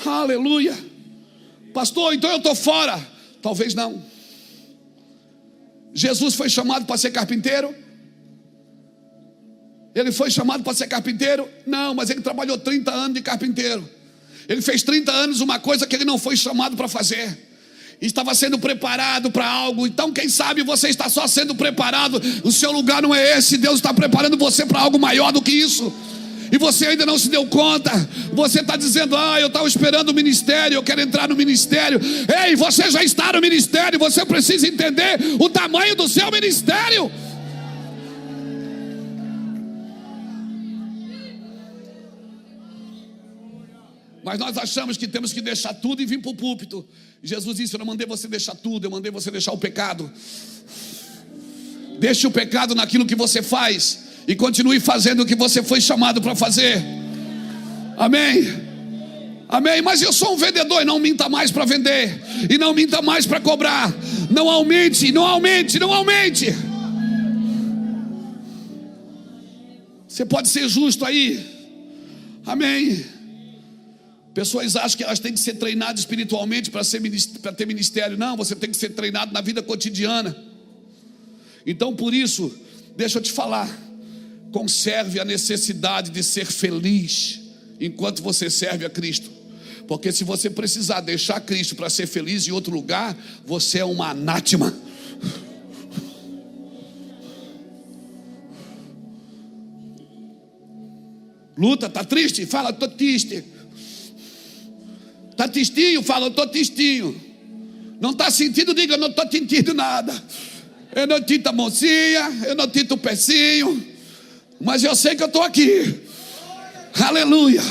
Aleluia. Pastor, então eu estou fora. Talvez não. Jesus foi chamado para ser carpinteiro? Ele foi chamado para ser carpinteiro? Não, mas ele trabalhou 30 anos de carpinteiro. Ele fez 30 anos uma coisa que ele não foi chamado para fazer. Estava sendo preparado para algo. Então quem sabe você está só sendo preparado. O seu lugar não é esse. Deus está preparando você para algo maior do que isso. E você ainda não se deu conta. Você está dizendo, eu estava esperando o ministério, eu quero entrar no ministério. Ei, você já está no ministério. Você precisa entender o tamanho do seu ministério. Mas nós achamos que temos que deixar tudo e vir para o púlpito. Jesus disse, eu não mandei você deixar tudo, eu mandei você deixar o pecado. Deixe o pecado naquilo que você faz e continue fazendo o que você foi chamado para fazer. Amém? Amém? Mas eu sou um vendedor. E não minta mais para vender. E não minta mais para cobrar. Não aumente, não aumente, não aumente. Você pode ser justo aí. Amém? Pessoas acham que elas têm que ser treinadas espiritualmente para ter ministério. Não, você tem que ser treinado na vida cotidiana. Então por isso, deixa eu te falar, conserve a necessidade de ser feliz enquanto você serve a Cristo. Porque se você precisar deixar Cristo para ser feliz em outro lugar, você é uma anátema. Luta, tá triste? Fala, tô triste. Tá tristinho? Fala, eu tô tristinho. Não tá sentindo? Diga, eu não tô sentindo nada. Eu não tinto a mãozinha, eu não tinto o pezinho, mas eu sei que eu estou aqui. Aleluia,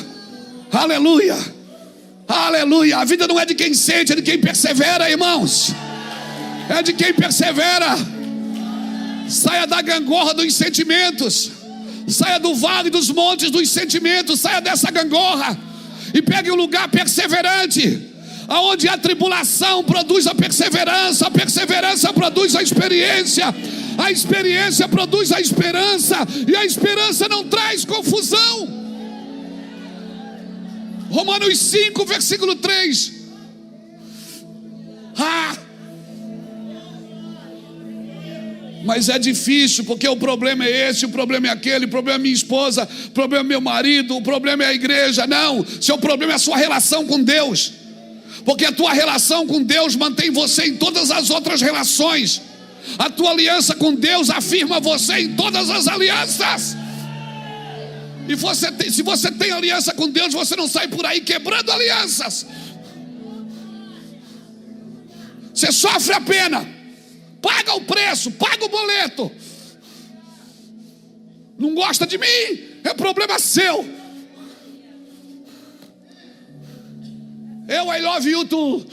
aleluia, aleluia. A vida não é de quem sente, é de quem persevera, irmãos. É de quem persevera. Saia da gangorra dos sentimentos. Saia do vale dos montes dos sentimentos. Saia dessa gangorra e pegue um lugar perseverante, aonde a tribulação produz a perseverança produz a experiência produz a esperança, e a esperança não traz confusão. Romanos 5, versículo 3. Mas é difícil, porque o problema é esse, o problema é aquele, o problema é minha esposa, o problema é meu marido, o problema é a igreja. Não, seu problema é a sua relação com Deus. Porque a tua relação com Deus mantém você em todas as outras relações. A tua aliança com Deus afirma você em todas as alianças. E se você tem aliança com Deus, você não sai por aí quebrando alianças. Você sofre a pena, paga o preço, paga o boleto. Não gosta de mim? É problema seu. I love you too.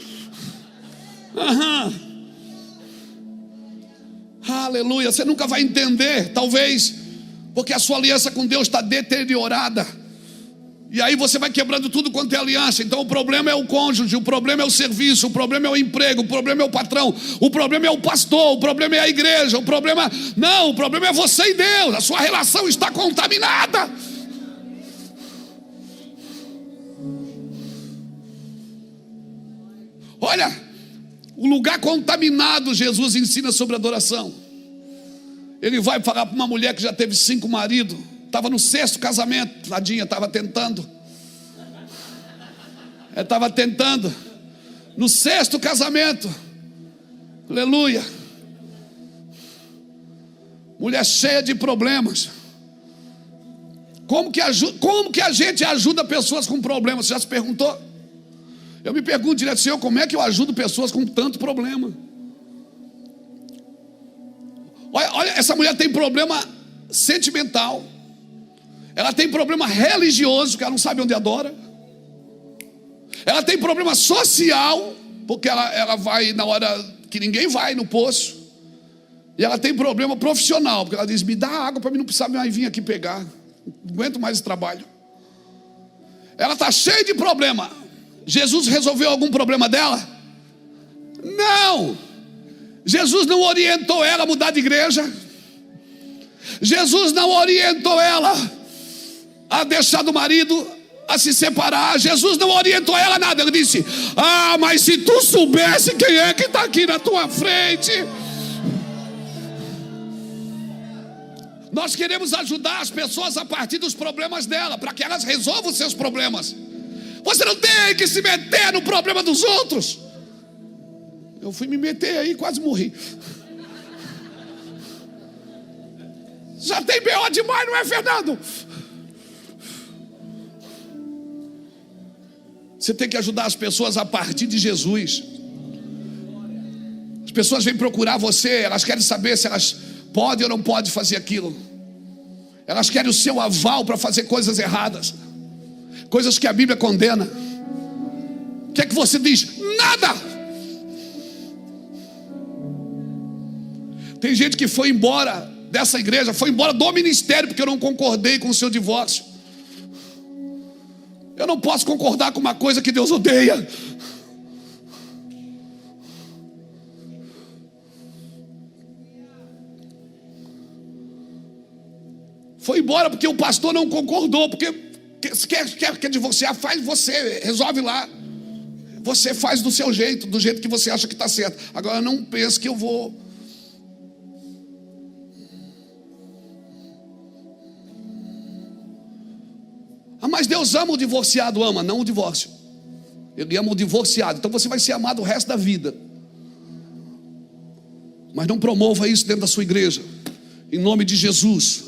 Aleluia. Você nunca vai entender, talvez, porque a sua aliança com Deus está deteriorada. E aí você vai quebrando tudo quanto é aliança. Então o problema é o cônjuge, o problema é o serviço, o problema é o emprego, o problema é o patrão, o problema é o pastor, o problema é a igreja, o problema é você e Deus. A sua relação está contaminada. Olha, o lugar contaminado, Jesus ensina sobre adoração. Ele vai falar para uma mulher que já teve 5 maridos, estava no 6º casamento, tadinha, estava tentando. Ela estava tentando. No 6º casamento. Aleluia. Mulher cheia de problemas. Como que a gente ajuda pessoas com problemas? Você já se perguntou? Eu me pergunto direto, Senhor, como é que eu ajudo pessoas com tanto problema? Olha, essa mulher tem problema sentimental. Ela tem problema religioso, que ela não sabe onde adora. Ela tem problema social, porque ela vai na hora que ninguém vai no poço. E ela tem problema profissional, porque ela diz, me dá água para mim não precisar mais vir aqui pegar. Não aguento mais esse trabalho. Ela está cheia de problema. Jesus resolveu algum problema dela? Não. Jesus não orientou ela a mudar de igreja. Jesus não orientou ela a deixar do marido, a se separar. Jesus não orientou ela a nada. Ele disse, mas se tu soubesse quem é que está aqui na tua frente. Nós queremos ajudar as pessoas a partir dos problemas dela, para que elas resolvam os seus problemas. Você não tem que se meter no problema dos outros. Eu fui me meter aí e quase morri. Já tem B.O. demais, não é, Fernando? Você tem que ajudar as pessoas a partir de Jesus. As pessoas vêm procurar você, elas querem saber se elas podem ou não podem fazer aquilo. Elas querem o seu aval para fazer coisas erradas, coisas que a Bíblia condena. O que é que você diz? Nada. Tem gente que foi embora dessa igreja, foi embora do ministério porque eu não concordei com o seu divórcio. Eu não posso concordar com uma coisa que Deus odeia. Foi embora porque o pastor não concordou. Porque quer divorciar, faz você, resolve lá. Você faz do seu jeito, do jeito que você acha que está certo. Agora não pense que eu vou. Mas Deus ama o divorciado, ama, não o divórcio. Ele ama o divorciado. Então você vai ser amado o resto da vida. Mas não promova isso dentro da sua igreja, em nome de Jesus.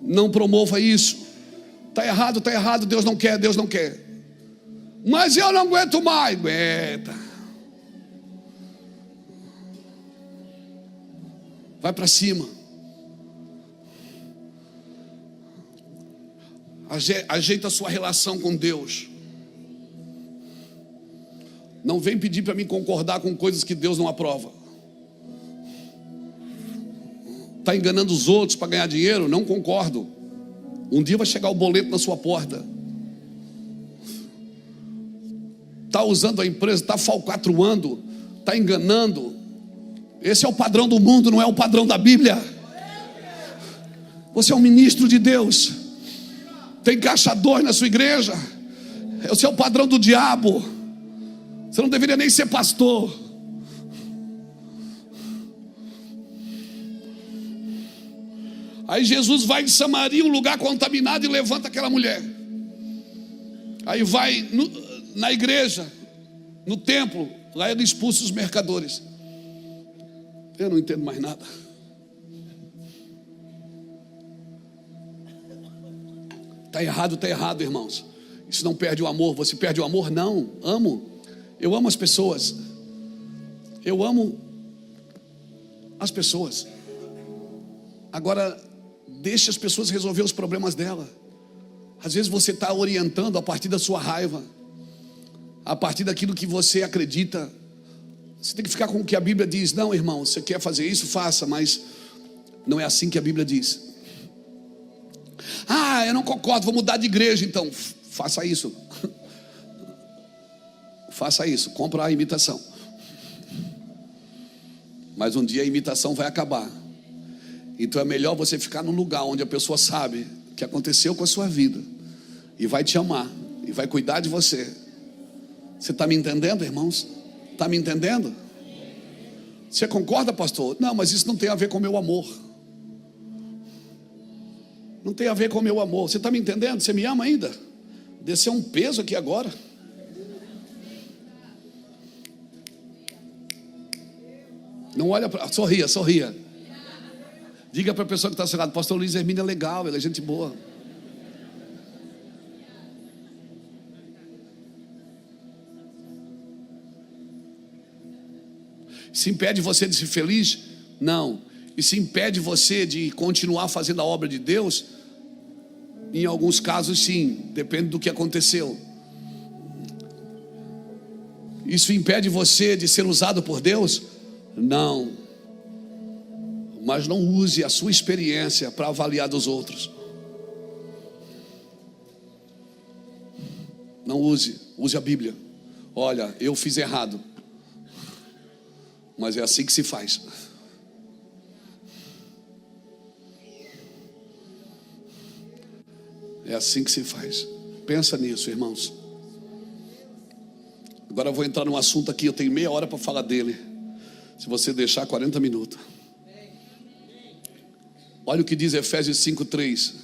Não promova isso. Está errado, Deus não quer, Deus não quer. Mas eu não aguento mais. Aguenta. Vai para cima. Ajeita a sua relação com Deus. Não vem pedir para mim concordar com coisas que Deus não aprova. Está enganando os outros para ganhar dinheiro? Não concordo. Um dia vai chegar o boleto na sua porta. Está usando a empresa, está falcatruando, está enganando. Esse é o padrão do mundo, não é o padrão da Bíblia. Você é um ministro de Deus. Tem caixa 2 na sua igreja. Esse é o padrão do diabo. Você não deveria nem ser pastor. Aí Jesus vai em Samaria, um lugar contaminado, e levanta aquela mulher. Aí vai na igreja, no templo. Lá ele expulsa os mercadores. Eu não entendo mais nada. Está errado, irmãos. Isso não perde o amor. Você perde o amor? Não, amo. Eu amo as pessoas. Eu amo as pessoas. Agora, deixe as pessoas resolver os problemas dela. Às vezes você está orientando a partir da sua raiva, a partir daquilo que você acredita. Você tem que ficar com o que a Bíblia diz. Não, irmão, você quer fazer isso? Faça, mas não é assim que a Bíblia diz. Eu não concordo, vou mudar de igreja. Então, faça isso. Faça isso, compra a imitação. Mas um dia a imitação vai acabar. Então é melhor você ficar num lugar onde a pessoa sabe o que aconteceu com a sua vida e vai te amar e vai cuidar de você. Você está me entendendo, irmãos? Está me entendendo? Você concorda, pastor? Não, mas isso não tem a ver com o meu amor. Não tem a ver com o meu amor. Você está me entendendo? Você me ama ainda? Desceu um peso aqui agora. Não olha para... Sorria. Diga para a pessoa que está ao seu lado: pastor Luiz Hermínio é legal, ele é gente boa. Se impede você de ser feliz? Não. E se impede você de continuar fazendo a obra de Deus? Em alguns casos sim, depende do que aconteceu. Isso impede você de ser usado por Deus? Não. Mas não use a sua experiência para avaliar dos outros. Não use a Bíblia. Olha, eu fiz errado, mas é assim que se faz. É assim que se faz. Pensa nisso, irmãos. Agora eu vou entrar num assunto aqui, eu tenho meia hora para falar dele. Se você deixar 40 minutos. Olha o que diz Efésios 5:3.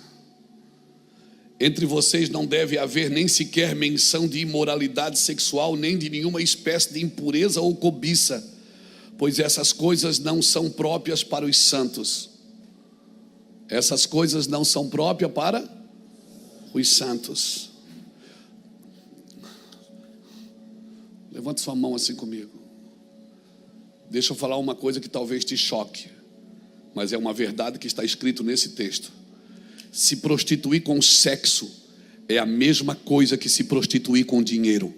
Entre vocês não deve haver nem sequer menção de imoralidade sexual, nem de nenhuma espécie de impureza ou cobiça, pois essas coisas não são próprias para os santos. Essas coisas não são próprias para os santos. Levante sua mão assim comigo. Deixa eu falar uma coisa que talvez te choque, mas é uma verdade que está escrito nesse texto. Se prostituir com sexo é a mesma coisa que se prostituir com dinheiro.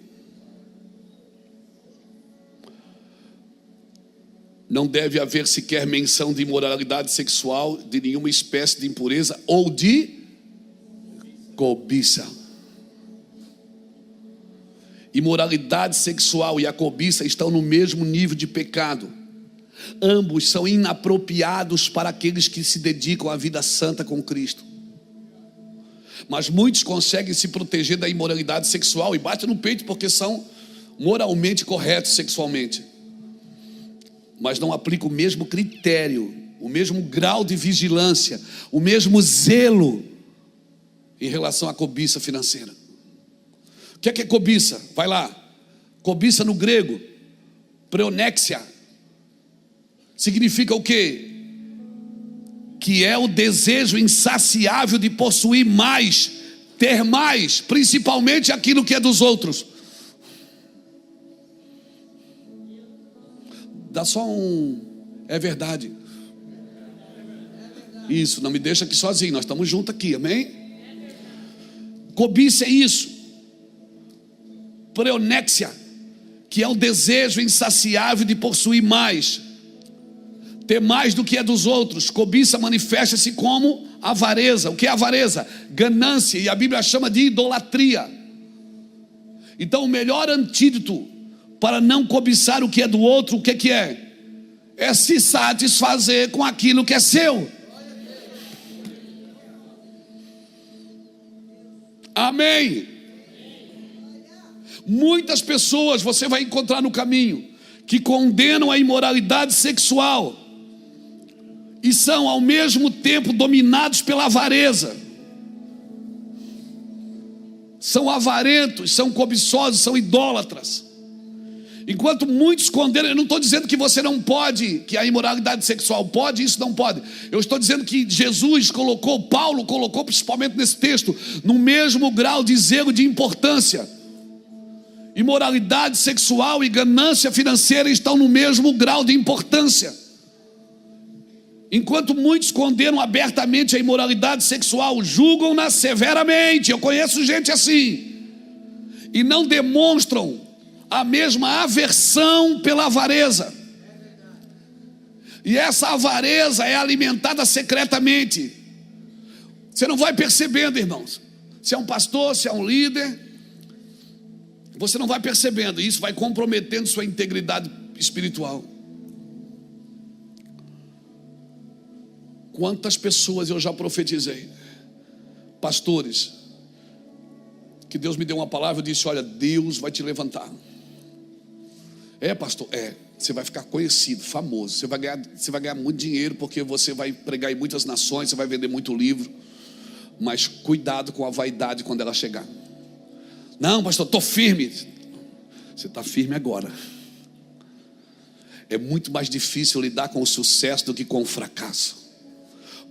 Não deve haver sequer menção de imoralidade sexual, de nenhuma espécie de impureza ou de cobiça. Imoralidade sexual e a cobiça estão no mesmo nível de pecado. Ambos são inapropriados para aqueles que se dedicam à vida santa com Cristo. Mas muitos conseguem se proteger da imoralidade sexual e batem no peito porque são moralmente corretos sexualmente, mas não aplicam o mesmo critério, o mesmo grau de vigilância, o mesmo zelo em relação à cobiça financeira. O que é cobiça? Vai lá. Cobiça no grego, preonexia, significa o quê? Que é o desejo insaciável de possuir mais, ter mais, principalmente aquilo que é dos outros. Dá só é verdade. Isso, não me deixa aqui sozinho, nós estamos juntos aqui, amém? Cobiça é isso. Preonexia, que é o desejo insaciável de possuir mais, ter mais do que é dos outros. Cobiça manifesta-se como avareza. O que é avareza? Ganância, e a Bíblia chama de idolatria. Então o melhor antídoto para não cobiçar o que é do outro, o que é? É se satisfazer com aquilo que é seu. Amém. Muitas pessoas você vai encontrar no caminho que condenam a imoralidade sexual e são ao mesmo tempo dominados pela avareza. São avarentos, são cobiçosos, são idólatras. Enquanto muitos condenam, eu não estou dizendo que você não pode, que a imoralidade sexual pode, isso não pode. Eu estou dizendo que Jesus colocou, Paulo colocou principalmente nesse texto, no mesmo grau de zelo, de importância. Imoralidade sexual e ganância financeira estão no mesmo grau de importância. Enquanto muitos condenam abertamente a imoralidade sexual, julgam-na severamente. Eu conheço gente assim. E não demonstram a mesma aversão pela avareza. E essa avareza é alimentada secretamente. Você não vai percebendo, irmãos. Se é um pastor, se é um líder, você não vai percebendo. Isso vai comprometendo sua integridade espiritual. Quantas pessoas eu já profetizei, pastores, que Deus me deu uma palavra e disse: olha, Deus vai te levantar. É, pastor? É. Você vai ficar conhecido, famoso. Você vai ganhar muito dinheiro, porque você vai pregar em muitas nações, você vai vender muito livro. Mas cuidado com a vaidade quando ela chegar. Não, pastor, estou firme. Você está firme agora. É muito mais difícil lidar com o sucesso do que com o fracasso.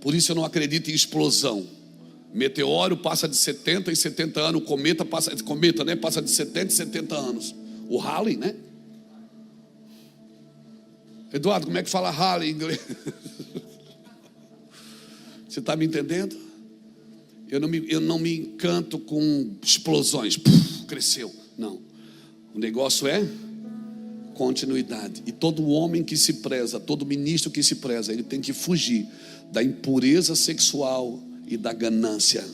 Por isso eu não acredito em explosão. Meteoro passa de 70 em 70 anos. Cometa passa de 70 em 70 anos. O Halley, né? Eduardo, como é que fala Halley em inglês? Você está me entendendo? Eu não me encanto com explosões. Cresceu. Não. O negócio é continuidade. E todo homem que se preza, todo ministro que se preza, ele tem que fugir da impureza sexual e da ganância.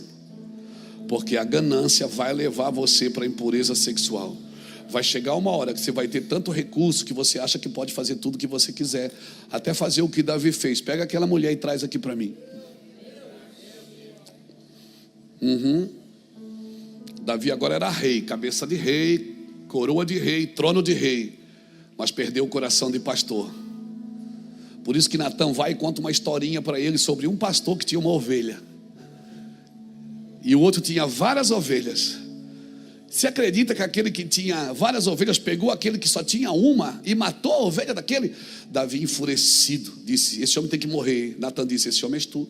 Porque a ganância vai levar você para a impureza sexual. Vai chegar uma hora que você vai ter tanto recurso que você acha que pode fazer tudo o que você quiser, até fazer o que Davi fez. Pega aquela mulher e traz aqui para mim. Davi agora era rei, cabeça de rei, coroa de rei, trono de rei, mas perdeu o coração de pastor. Por isso que Natã vai e conta uma historinha para ele sobre um pastor que tinha uma ovelha e o outro tinha várias ovelhas. Você acredita que aquele que tinha várias ovelhas pegou aquele que só tinha uma e matou a ovelha daquele? Davi, enfurecido, disse: esse homem tem que morrer. Natã disse: esse homem és tu.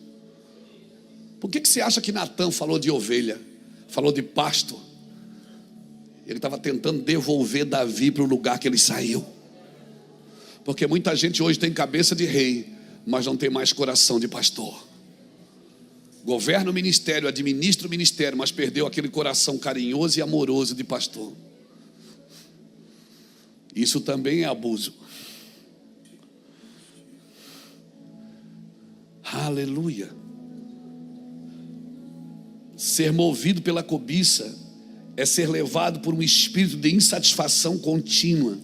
Por que você acha que Natã falou de ovelha, falou de pasto? Ele estava tentando devolver Davi para o lugar que ele saiu. Porque muita gente hoje tem cabeça de rei, mas não tem mais coração de pastor. Governa o ministério, administra o ministério, mas perdeu aquele coração carinhoso e amoroso de pastor. Isso também é abuso. Aleluia. Ser movido pela cobiça é ser levado por um espírito de insatisfação contínua,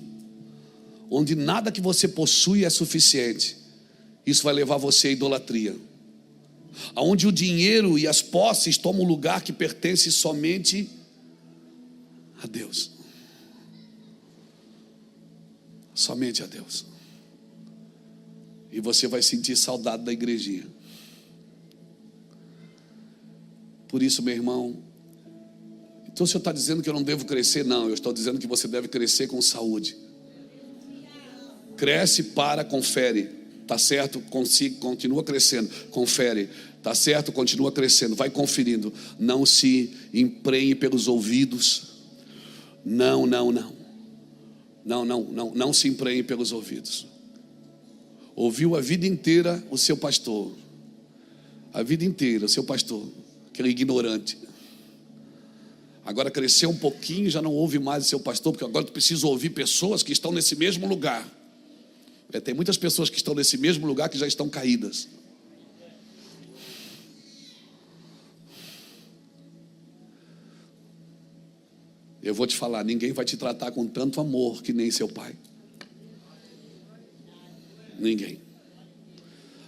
onde nada que você possui é suficiente. Isso vai levar você à idolatria, onde o dinheiro e as posses tomam um lugar que pertence somente a Deus. Somente a Deus. E você vai sentir saudade da igrejinha. Por isso, meu irmão, então o senhor está dizendo que eu não devo crescer? Não, eu estou dizendo que você deve crescer com saúde. Cresce, confere. Está certo? Continua crescendo. Confere. Está certo? Continua crescendo. Vai conferindo. Não se emprenhe pelos ouvidos. Não se emprenhe pelos ouvidos. Ouviu a vida inteira o seu pastor. A vida inteira o seu pastor. Aquele ignorante. Agora cresceu um pouquinho, já não ouve mais o seu pastor, porque agora tu precisa ouvir pessoas que estão nesse mesmo lugar. Tem muitas pessoas que estão nesse mesmo lugar que já estão caídas. Eu vou te falar, ninguém vai te tratar com tanto amor que nem seu pai. Ninguém.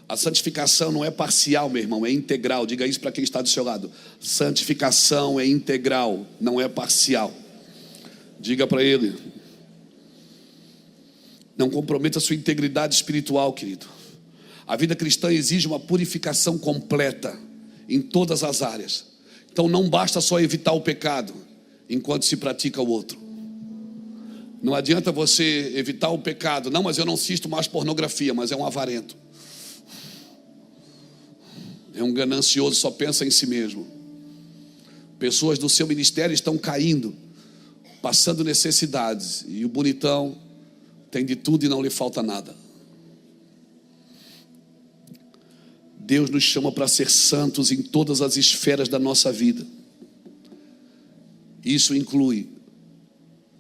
A santificação não é parcial, meu irmão, é integral. Diga isso para quem está do seu lado. Santificação é integral, não é parcial. Diga para ele. Não comprometa a sua integridade espiritual, querido. A vida cristã exige uma purificação completa em todas as áreas. Então não basta só evitar o pecado enquanto se pratica o outro. Não adianta você evitar o pecado. Não, mas eu não assisto mais pornografia, mas é um avarento. É um ganancioso, só pensa em si mesmo. Pessoas do seu ministério estão caindo, passando necessidades, e o bonitão tem de tudo e não lhe falta nada. Deus nos chama para ser santos em todas as esferas da nossa vida. Isso inclui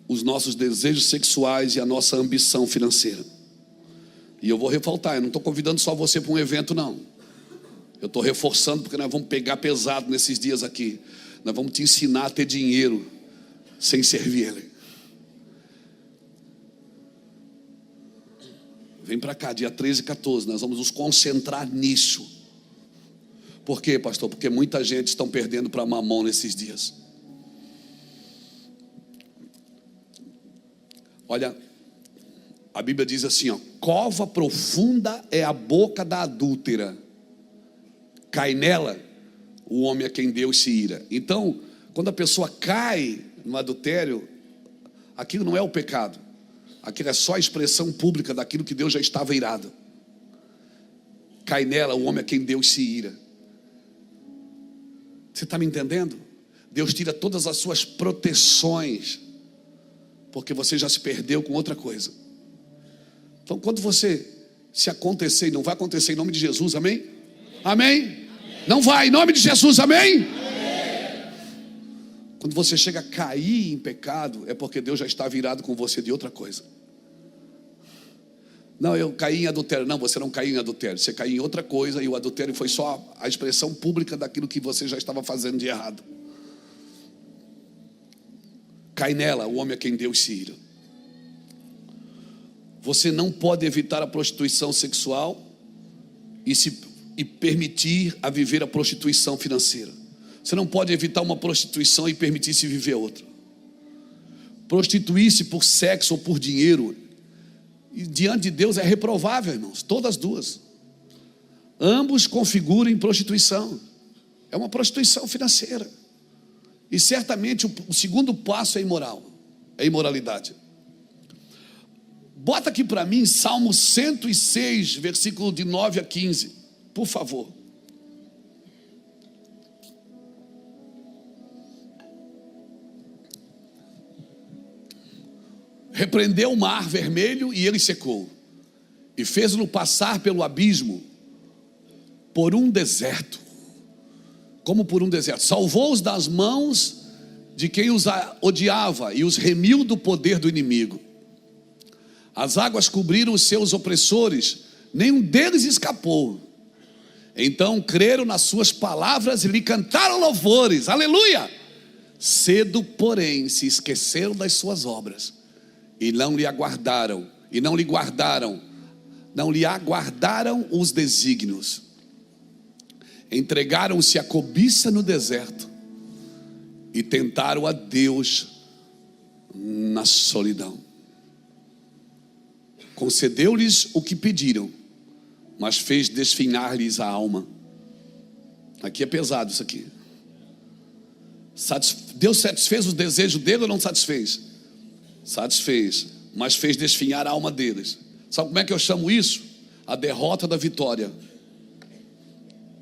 os nossos desejos sexuais e a nossa ambição financeira. E eu vou reforçar, eu não estou convidando só você para um evento, não. Eu estou reforçando porque nós vamos pegar pesado nesses dias aqui. Nós vamos te ensinar a ter dinheiro sem servir Ele. Vem para cá, dia 13 e 14, nós vamos nos concentrar nisso. Por quê, pastor? Porque muita gente está perdendo para mamão nesses dias. Olha, a Bíblia diz assim, ó, cova profunda é a boca da adúltera, cai nela o homem a quem Deus se ira. Então, quando a pessoa cai no adultério, aquilo não é o pecado. Aquilo é só a expressão pública daquilo que Deus já estava irado. Cai nela o homem a quem Deus se ira. Você está me entendendo? Deus tira todas as suas proteções, porque você já se perdeu com outra coisa. Então, quando você se acontecer, e não vai acontecer em nome de Jesus, amém? Amém? Não vai, em nome de Jesus, amém? Quando você chega a cair em pecado, é porque Deus já está virado com você de outra coisa. Não, eu caí em adultério. Não, você não caiu em adultério, você caiu em outra coisa, e o adultério foi só a expressão pública daquilo que você já estava fazendo de errado. Cai nela o homem a quem Deus se ira. Você não pode evitar a prostituição sexual e permitir a viver a prostituição financeira. Você não pode evitar uma prostituição e permitir-se viver outra. Prostituir-se por sexo ou por dinheiro, e diante de Deus é reprovável, irmãos, todas as duas. Ambos configuram prostituição. É uma prostituição financeira. E certamente o segundo passo é imoral, é imoralidade. Bota aqui para mim Salmo 106, versículo de 9 a 15, por favor. Repreendeu o mar vermelho e ele secou, e fez-no passar pelo abismo, por um deserto. Como por um deserto. Salvou-os das mãos de quem os odiava e os remiu do poder do inimigo. As águas cobriram os seus opressores, nenhum deles escapou. Então creram nas suas palavras e lhe cantaram louvores, aleluia. Cedo, porém, se esqueceram das suas obras e não lhe aguardaram os desígnios. Entregaram-se à cobiça no deserto e tentaram a Deus na solidão. Concedeu-lhes o que pediram, mas fez desfinhar-lhes a alma. Aqui é pesado isso aqui. Deus satisfez o desejo dele ou não satisfez? Satisfez, mas fez desfinhar a alma deles. Sabe como é que eu chamo isso? A derrota da vitória.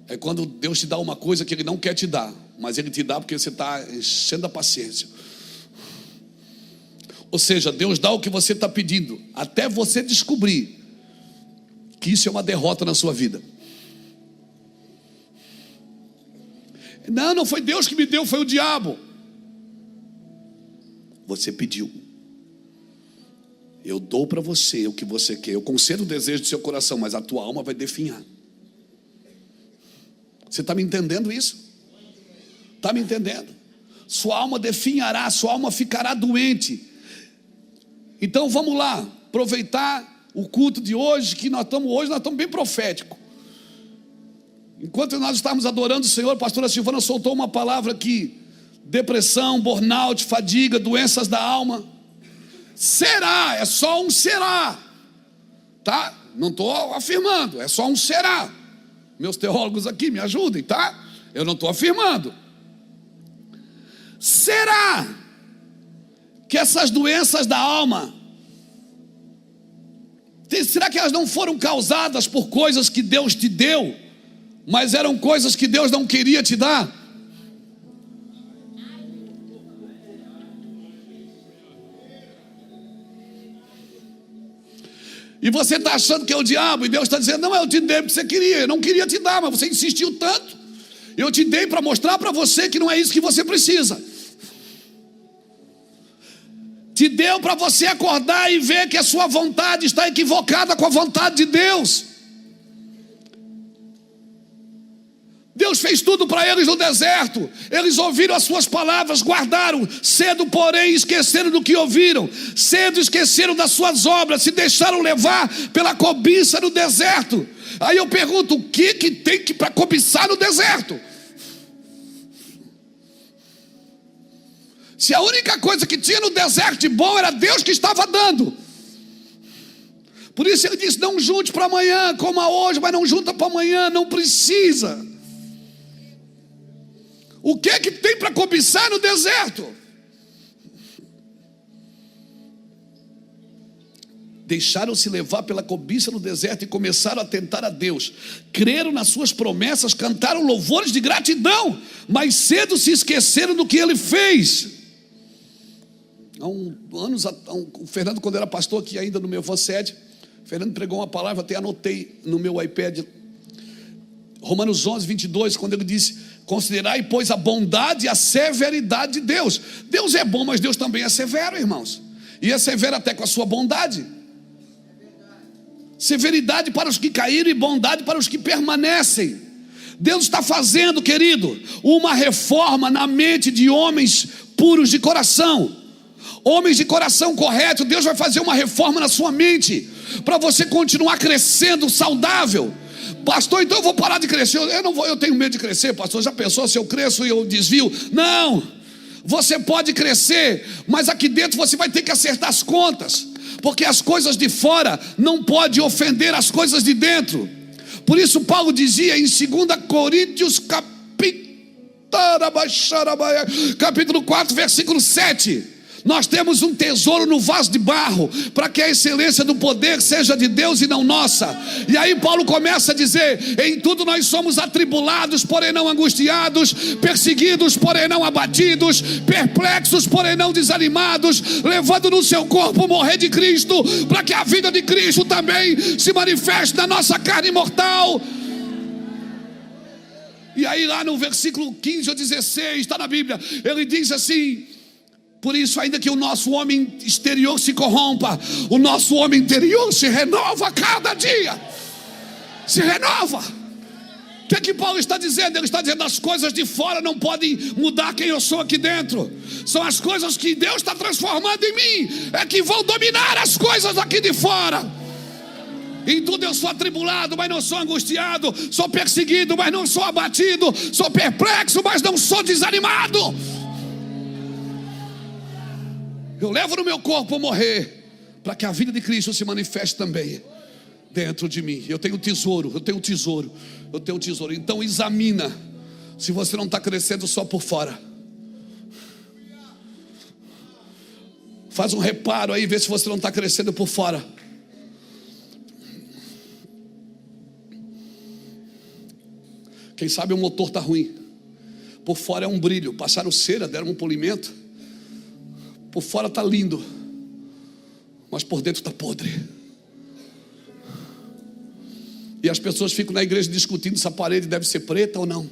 É quando Deus te dá uma coisa que Ele não quer te dar, mas Ele te dá porque você está enchendo a paciência. Ou seja, Deus dá o que você está pedindo, até você descobrir que isso é uma derrota na sua vida. Não foi Deus que me deu, foi o diabo. Você pediu. Eu dou para você o que você quer, eu concedo o desejo do seu coração, mas a tua alma vai definhar. Você está me entendendo isso? Está me entendendo? Sua alma definhará, sua alma ficará doente. Então vamos lá, aproveitar o culto de hoje, que nós estamos bem proféticos. Enquanto nós estávamos adorando o Senhor, a pastora Silvana soltou uma palavra aqui: depressão, burnout, fadiga, doenças da alma. Será, é só um será, tá? Não estou afirmando, é só um será. Meus teólogos aqui me ajudem, tá? Eu não estou afirmando. Será que essas doenças da alma, será que elas não foram causadas por coisas que Deus te deu, mas eram coisas que Deus não queria te dar? E você está achando que é o diabo, e Deus está dizendo: não, eu te dei porque você queria, eu não queria te dar, mas você insistiu tanto, eu te dei para mostrar para você que não é isso que você precisa. Te deu para você acordar e ver que a sua vontade está equivocada com a vontade de Deus. Deus fez tudo para eles no deserto. Eles ouviram as suas palavras, guardaram. Cedo, porém, esqueceram do que ouviram. Cedo esqueceram das suas obras, se deixaram levar pela cobiça no deserto. Aí eu pergunto: o que tem para cobiçar no deserto? Se a única coisa que tinha no deserto de bom era Deus que estava dando. Por isso ele disse: não junte para amanhã, coma hoje, mas não junta para amanhã, não precisa. O que tem para cobiçar no deserto? deixaram-se levar pela cobiça no deserto e começaram a tentar a Deus. Creram nas suas promessas, cantaram louvores de gratidão, mas cedo se esqueceram do que Ele fez. O Fernando, quando era pastor aqui ainda no meu Voced, Fernando pregou uma palavra, até anotei no meu iPad, Romanos 11, 22, quando ele disse: considerai, pois, a bondade e a severidade de Deus. Deus é bom, mas Deus também é severo, irmãos. E é severo até com a sua bondade. Severidade para os que caíram e bondade para os que permanecem. Deus está fazendo, querido, uma reforma na mente de homens puros de coração. Homens de coração correto. Deus vai fazer uma reforma na sua mente, para você continuar crescendo saudável. Pastor, então eu vou parar de crescer. Eu tenho medo de crescer, pastor. Já pensou se eu cresço e eu desvio? Não, você pode crescer, mas aqui dentro você vai ter que acertar as contas, porque as coisas de fora não podem ofender as coisas de dentro. Por isso Paulo dizia em 2 Coríntios capítulo 4, versículo 7: nós temos um tesouro no vaso de barro, para que a excelência do poder seja de Deus e não nossa. E aí Paulo começa a dizer: em tudo nós somos atribulados, porém não angustiados, perseguidos, porém não abatidos, perplexos, porém não desanimados, levando no seu corpo o morrer de Cristo, para que a vida de Cristo também se manifeste na nossa carne mortal. E aí lá no versículo 15 ou 16, está na Bíblia, ele diz assim: por isso, ainda que o nosso homem exterior se corrompa, o nosso homem interior se renova a cada dia. Se renova. O que é que Paulo está dizendo? Ele está dizendo: as coisas de fora não podem mudar quem eu sou aqui dentro. São as coisas que Deus está transformando em mim é que vão dominar as coisas aqui de fora. Em tudo eu sou atribulado, mas não sou angustiado. Sou perseguido, mas não sou abatido. Sou perplexo, mas não sou desanimado. Eu levo no meu corpo a morrer, para que a vida de Cristo se manifeste também dentro de mim. Eu tenho tesouro. Então examina se você não está crescendo só por fora. Faz um reparo aí, vê se você não está crescendo por fora. Quem sabe o motor está ruim. Por fora é um brilho, passaram cera, deram um polimento. Por fora está lindo, mas por dentro está podre. E as pessoas ficam na igreja discutindo se a parede deve ser preta ou não.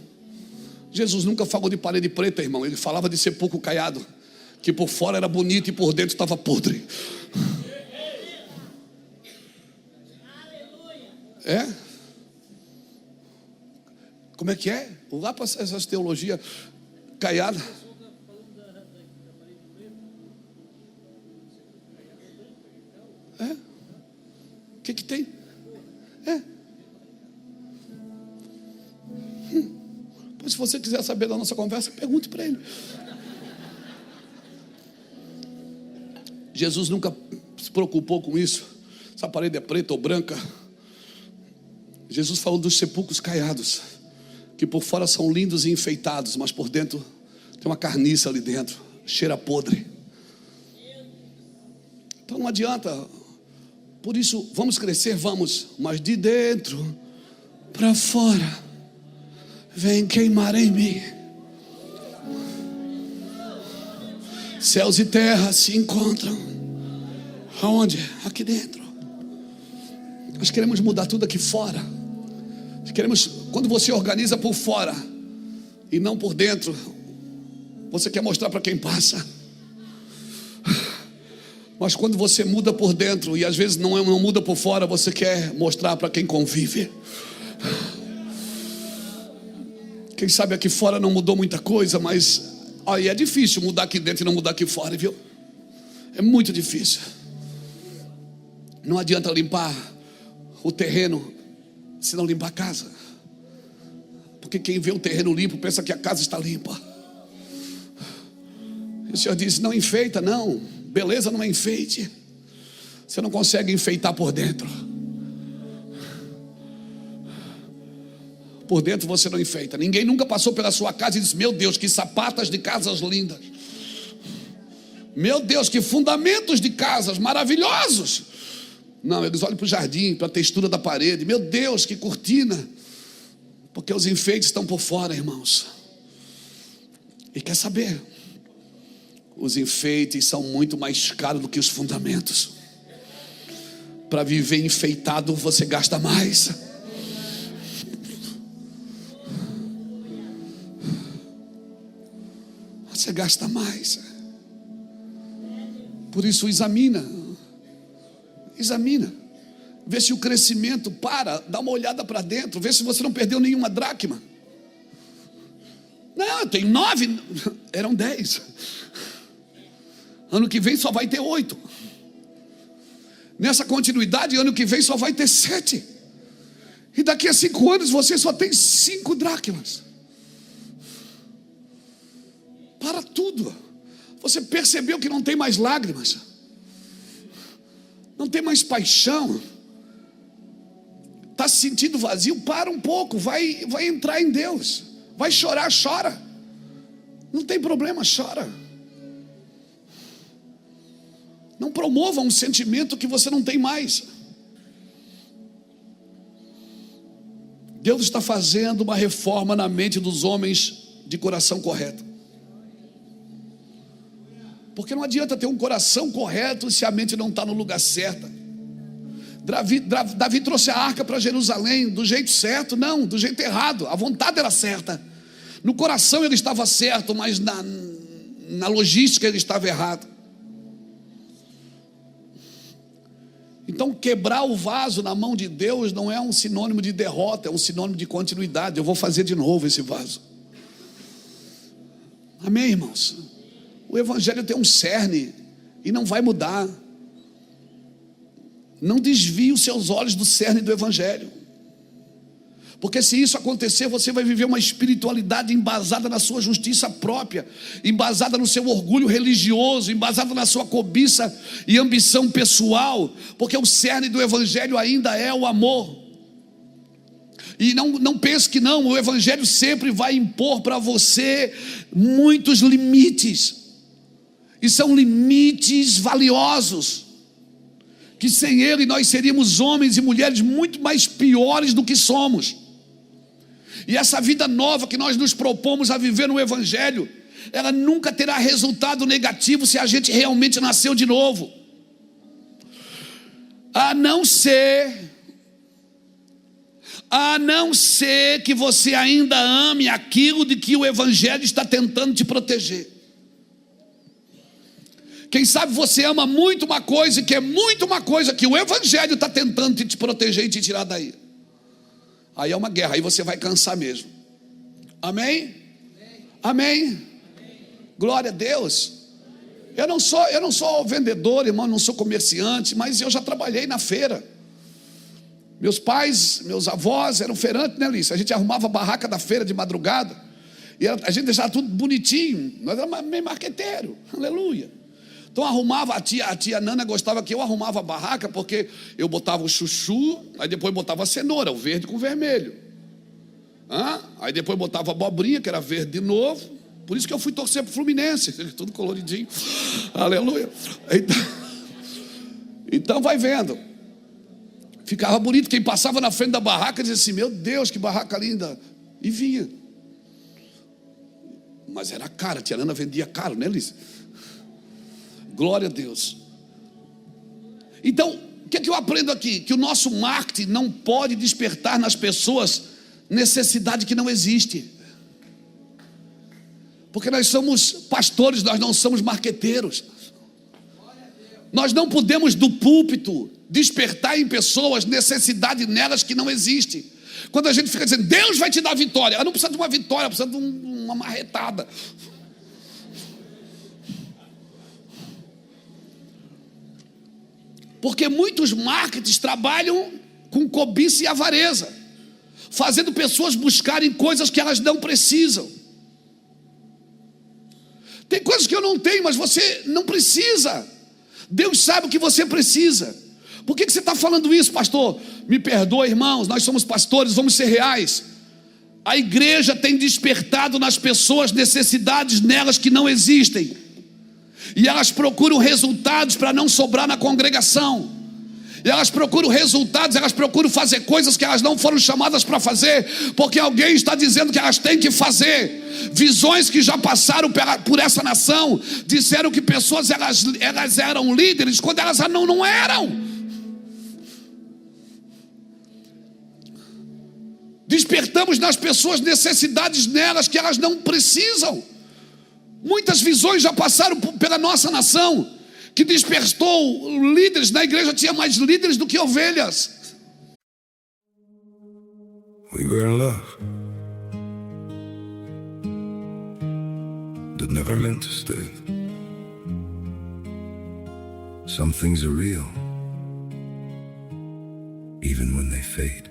Jesus nunca falou de parede preta, irmão. Ele falava de sepulcro caiado, que por fora era bonito e por dentro estava podre. É? Como é que é? Lá para essas teologias caiadas. É? O que tem? É. Pois se você quiser saber da nossa conversa, pergunte para ele. Jesus nunca se preocupou com isso. Se a parede é preta ou branca. Jesus falou dos sepulcros caiados, que por fora são lindos e enfeitados, mas por dentro tem uma carniça ali dentro, cheira podre. Então não adianta. Por isso, vamos crescer, vamos, mas de dentro para fora, vem queimar em mim. Céus e terra se encontram. Aonde? Aqui dentro. Nós queremos mudar tudo aqui fora. Quando você organiza por fora e não por dentro, você quer mostrar para quem passa. Mas quando você muda por dentro e às vezes não muda por fora, você quer mostrar para quem convive. Quem sabe aqui fora não mudou muita coisa, mas aí é difícil mudar aqui dentro e não mudar aqui fora, viu? É muito difícil. Não adianta limpar o terreno se não limpar a casa, porque quem vê o terreno limpo pensa que a casa está limpa. E o Senhor disse: não enfeita, não. Beleza não é enfeite. Você não consegue enfeitar por dentro. Por dentro você não enfeita. Ninguém nunca passou pela sua casa e disse: meu Deus, que sapatas de casas lindas. Meu Deus, que fundamentos de casas maravilhosos. Não, eles olham para o jardim, para a textura da parede. Meu Deus, que cortina! Porque os enfeites estão por fora, irmãos. E quer saber? Os enfeites são muito mais caros do que os fundamentos. Para viver enfeitado, você gasta mais. Você gasta mais. Por isso, examina. Vê se o crescimento para, dá uma olhada para dentro, vê se você não perdeu nenhuma dracma. Não, eu tenho 9, eram 10. Ano que vem só vai ter 8. Nessa continuidade, ano que vem só vai ter 7. E daqui a 5 anos você só tem 5 dracmas. Para tudo. Você percebeu que não tem mais lágrimas, não tem mais paixão, está se sentindo vazio? Para um pouco, vai entrar em Deus. Vai chorar, chora. Não tem problema, chora. Não promova um sentimento que você não tem mais. Deus está fazendo uma reforma na mente dos homens de coração correto. Porque não adianta ter um coração correto se a mente não está no lugar certo. Davi trouxe a arca para Jerusalém do jeito certo? Não, do jeito errado. A vontade era certa. No coração ele estava certo, mas na logística ele estava errado. Então quebrar o vaso na mão de Deus não é um sinônimo de derrota, é um sinônimo de continuidade. Eu vou fazer de novo esse vaso. Amém, irmãos? O evangelho tem um cerne e não vai mudar. Não desvie os seus olhos do cerne do evangelho. Porque se isso acontecer, você vai viver uma espiritualidade embasada na sua justiça própria, embasada no seu orgulho religioso, embasada na sua cobiça e ambição pessoal, porque o cerne do evangelho ainda é o amor. E não pense que não, o evangelho sempre vai impor para você muitos limites, e são limites valiosos, que sem ele nós seríamos homens e mulheres muito mais piores do que somos. E essa vida nova que nós nos propomos a viver no evangelho, ela nunca terá resultado negativo se a gente realmente nasceu de novo, a não ser que você ainda ame aquilo de que o evangelho está tentando te proteger. Quem sabe você ama muito uma coisa, que é muito uma coisa que o evangelho está tentando te proteger e te tirar daí. Aí é uma guerra, aí você vai cansar mesmo. Amém? Amém? Glória a Deus. Eu não sou vendedor, irmão, não sou comerciante, mas eu já trabalhei na feira. Meus pais, meus avós eram feirantes, né, Lícia? A gente arrumava a barraca da feira de madrugada, e a gente deixava tudo bonitinho. Nós éramos meio marqueteiro, aleluia. Então arrumava, a tia Nana gostava que eu arrumava a barraca, porque eu botava o chuchu, aí depois botava a cenoura, o verde com o vermelho. Aí depois botava a abobrinha, que era verde de novo. Por isso que eu fui torcer para o Fluminense, tudo coloridinho. Aleluia. Então vai vendo. Ficava bonito, quem passava na frente da barraca dizia assim: meu Deus, que barraca linda. E vinha. Mas era caro, a tia Nana vendia caro, né, Lícia? Glória a Deus. Então, o que é que eu aprendo aqui? Que o nosso marketing não pode despertar nas pessoas necessidade que não existe. Porque nós somos pastores, nós não somos marqueteiros. Nós não podemos do púlpito despertar em pessoas necessidade nelas que não existe. Quando a gente fica dizendo, Deus vai te dar vitória, ela não precisa de uma vitória, precisa de uma marretada. Porque muitos marketings trabalham com cobiça e avareza, fazendo pessoas buscarem coisas que elas não precisam. Tem coisas que eu não tenho, mas você não precisa. Deus sabe o que você precisa. Por que você está falando isso, pastor? Me perdoa, irmãos, nós somos pastores, vamos ser reais. A igreja tem despertado nas pessoas necessidades nelas que não existem, e elas procuram resultados para não sobrar na congregação. E elas procuram resultados, elas procuram fazer coisas que elas não foram chamadas para fazer, porque alguém está dizendo que elas têm que fazer. Visões que já passaram por essa nação disseram que pessoas elas eram líderes quando elas não eram. Despertamos nas pessoas necessidades nelas que elas não precisam. Muitas visões já passaram pela nossa nação, que despertou líderes. Na igreja tinha mais líderes do que ovelhas. We were in love that never meant to stay. Some things are real, even when they fade.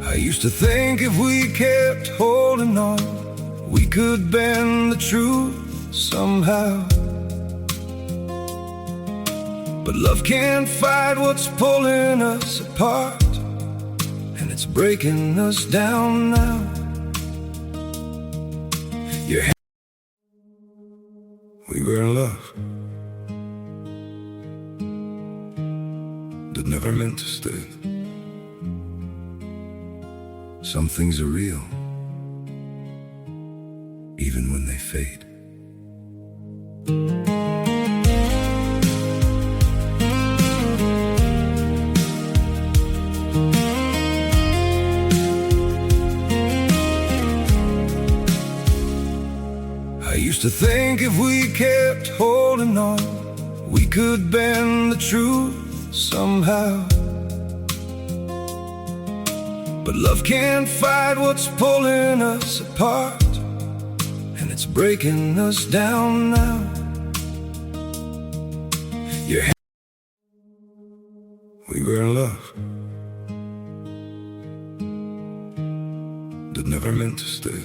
I used to think if we kept holding on, we could bend the truth somehow. But love can't fight what's pulling us apart, and it's breaking us down now. We were in love that never meant to stay. Some things are real, even when they fade. I used to think if we kept holding on, we could bend the truth somehow. But love can't fight what's pulling us apart, and it's breaking us down now. We were in love that never meant to stay.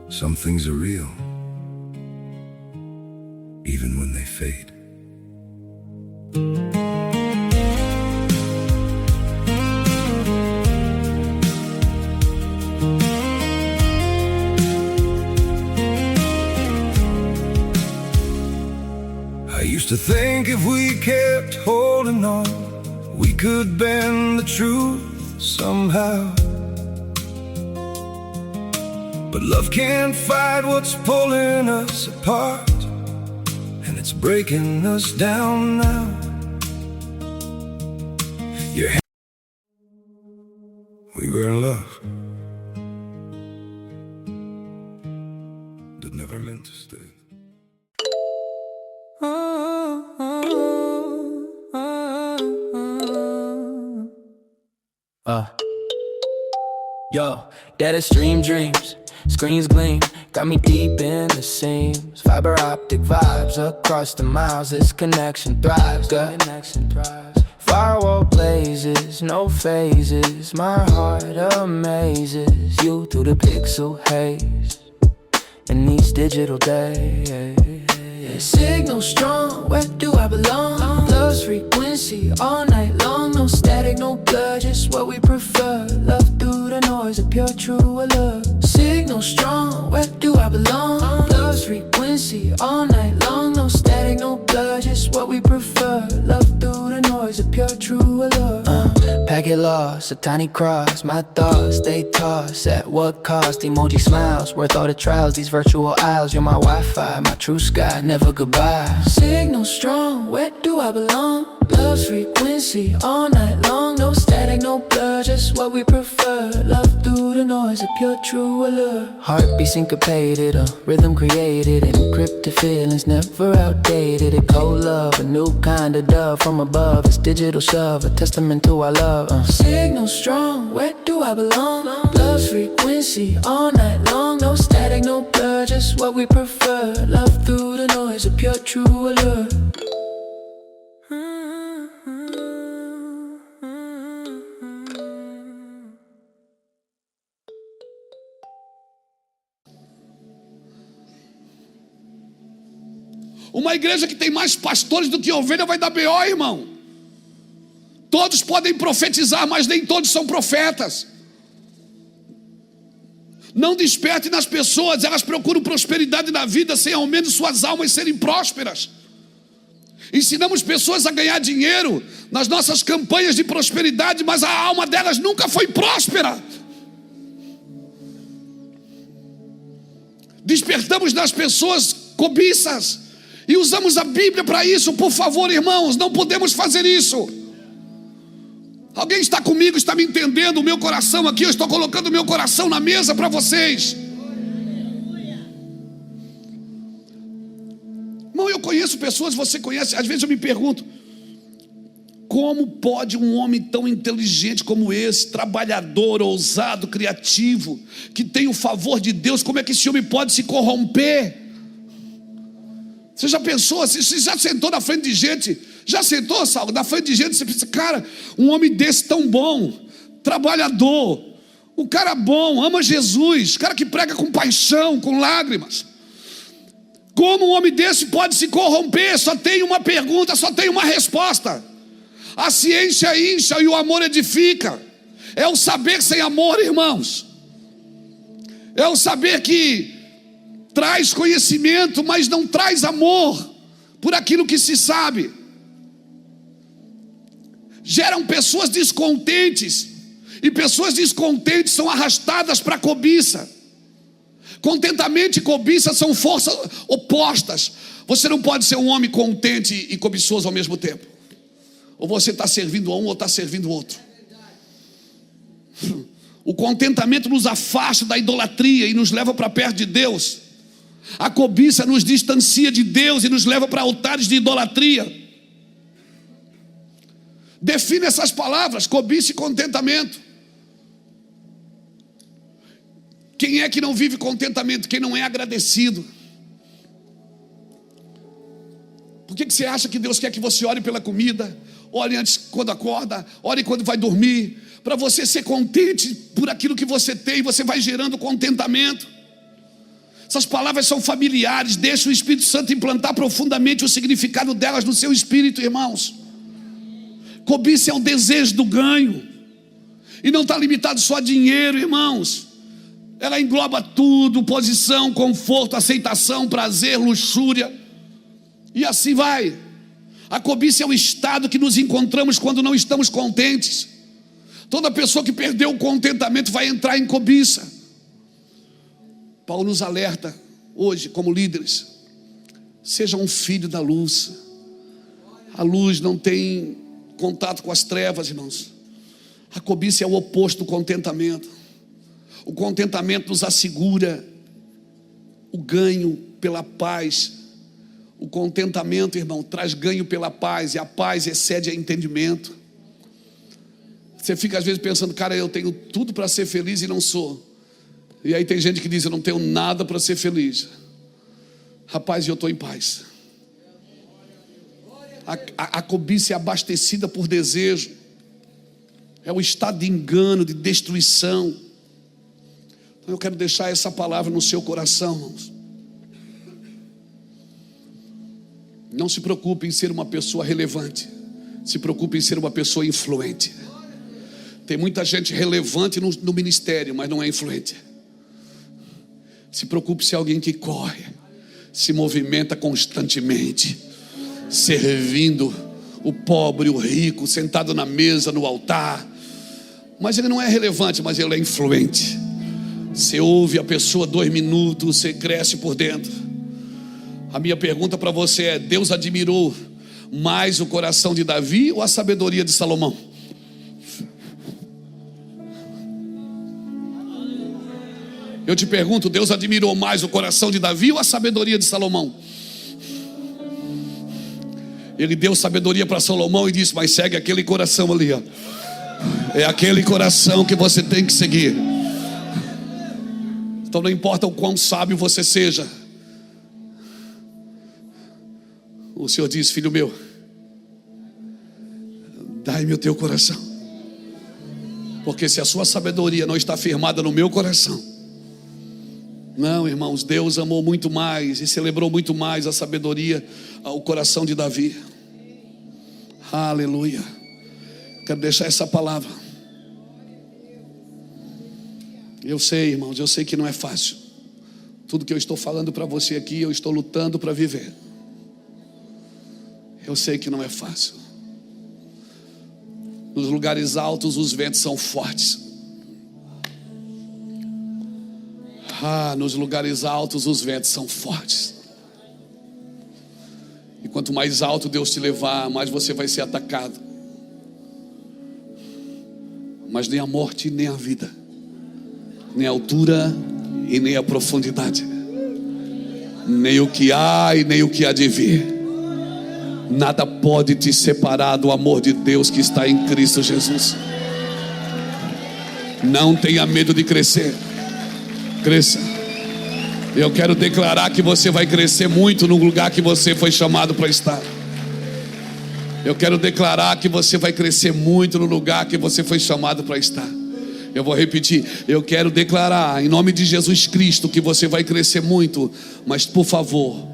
Some things are real, even when they fade. I used to think if we kept holding on, we could bend the truth somehow. But love can't fight what's pulling us apart, and it's breaking us down now. We were in love that never meant to stay. Yo, that is stream dreams, screens gleam, got me deep in the seams. Fiber optic vibes across the miles, this connection thrives. Good connection thrives. Firewall blazes, no phases, my heart amazes you through the pixel haze in these digital days. Signal strong, where do I belong? Love's frequency all night long, no static, no blur, just what we prefer. Love through the noise, a pure true allure. Signal strong, where do I belong? Love's frequency all night long, no static, no blur, just what we prefer. Love through the noise, a pure true allure. Packet lost, a tiny cross, my thoughts they toss. At what cost? Emoji smiles, worth all the trials. These virtual aisles, you're my Wi-Fi, my true sky, never goodbye. Signal strong, where do I belong? Love's frequency all night long, no static, no blur, just what we prefer. Love through the noise, a pure true allure. Heartbeat syncopated, a rhythm created, encrypted feelings never outdated. A cold love, a new kind of dove from above. It's digital shove, a testament to our love. Signal strong, where do I belong? Love's frequency all night long, no static, no blur, just what we prefer. Love through the noise, a pure true allure. Uma igreja que tem mais pastores do que ovelha vai dar B.O., irmão. Todos podem profetizar, mas nem todos são profetas. Não desperte nas pessoas, elas procuram prosperidade na vida sem ao menos suas almas serem prósperas. Ensinamos pessoas a ganhar dinheiro nas nossas campanhas de prosperidade, mas a alma delas nunca foi próspera. Despertamos nas pessoas cobiças e usamos a Bíblia para isso. Por favor, irmãos, não podemos fazer isso. Alguém está comigo, está me entendendo? O meu coração aqui, eu estou colocando o meu coração na mesa para vocês. Irmão, eu conheço pessoas, você conhece, às vezes eu me pergunto, como pode um homem tão inteligente como esse, trabalhador, ousado, criativo, que tem o favor de Deus, como é que esse homem pode se corromper? Você já pensou, você já sentou na frente de gente, já sentou, Saulo, na frente de gente, você pensa, cara, um homem desse tão bom, trabalhador, um cara bom, ama Jesus, cara que prega com paixão, com lágrimas. Como um homem desse pode se corromper? Só tem uma pergunta, só tem uma resposta. A ciência incha e o amor edifica. É o saber sem amor, irmãos. É o saber que traz conhecimento, mas não traz amor por aquilo que se sabe. Geram pessoas descontentes, e pessoas descontentes são arrastadas para a cobiça. Contentamento e cobiça são forças opostas. Você não pode ser um homem contente e cobiçoso ao mesmo tempo. Ou você está servindo a um ou está servindo o outro. O contentamento nos afasta da idolatria e nos leva para perto de Deus. A cobiça nos distancia de Deus e nos leva para altares de idolatria. Define essas palavras, cobiça e contentamento. Quem é que não vive contentamento? Quem não é agradecido. Por que você acha que Deus quer que você ore pela comida? Ore antes quando acorda, ore quando vai dormir. Para você ser contente por aquilo que você tem, você vai gerando contentamento. Essas palavras são familiares, deixa o Espírito Santo implantar profundamente o significado delas no seu espírito, irmãos. Cobiça é o desejo do ganho. E não está limitado só a dinheiro, irmãos. Ela engloba tudo, posição, conforto, aceitação, prazer, luxúria. E assim vai. A cobiça é o estado que nos encontramos quando não estamos contentes. Toda pessoa que perdeu o contentamento vai entrar em cobiça. Paulo nos alerta hoje como líderes. Seja um filho da luz. A luz não tem contato com as trevas, irmãos. A cobiça é o oposto do contentamento. O contentamento nos assegura o ganho pela paz. O contentamento, irmão, traz ganho pela paz. E a paz excede a entendimento. Você fica às vezes pensando, cara, eu tenho tudo para ser feliz e não sou. E aí tem gente que diz, eu não tenho nada para ser feliz. Rapaz, eu estou em paz. A cobiça é abastecida por desejo. É o estado de engano, de destruição. Então eu quero deixar essa palavra no seu coração, irmãos. Não se preocupe em ser uma pessoa relevante. Se preocupe em ser uma pessoa influente. Tem muita gente relevante no ministério, mas não é influente. Se preocupe se é alguém que corre, se movimenta constantemente, servindo o pobre, o rico, sentado na mesa, no altar. Mas ele não é relevante, mas ele é influente. Você ouve a pessoa 2 minutos, você cresce por dentro. A minha pergunta para você é: Deus admirou mais o coração de Davi ou a sabedoria de Salomão? Eu te pergunto, Deus admirou mais o coração de Davi ou a sabedoria de Salomão? Ele deu sabedoria para Salomão e disse, mas segue aquele coração ali, ó. É aquele coração que você tem que seguir. Então não importa o quão sábio você seja, o Senhor diz, filho meu, dai-me o teu coração. Porque se a sua sabedoria não está firmada no meu coração, não, irmãos, Deus amou muito mais e celebrou muito mais a sabedoria, o coração de Davi. Aleluia. Quero deixar essa palavra. Eu sei, irmãos, eu sei que não é fácil. Tudo que eu estou falando para você aqui, eu estou lutando para viver. Eu sei que não é fácil. Nos lugares altos os ventos são fortes. Nos lugares altos os ventos são fortes. E quanto mais alto Deus te levar, mais você vai ser atacado. Mas nem a morte, nem a vida, nem a altura e nem a profundidade, nem o que há e nem o que há de vir, nada pode te separar do amor de Deus que está em Cristo Jesus. Não tenha medo de crescer. Cresça. Eu quero declarar que você vai crescer muito no lugar que você foi chamado para estar. Eu quero declarar que você vai crescer muito no lugar que você foi chamado para estar. Eu vou repetir, eu quero declarar em nome de Jesus Cristo que você vai crescer muito. Mas por favor,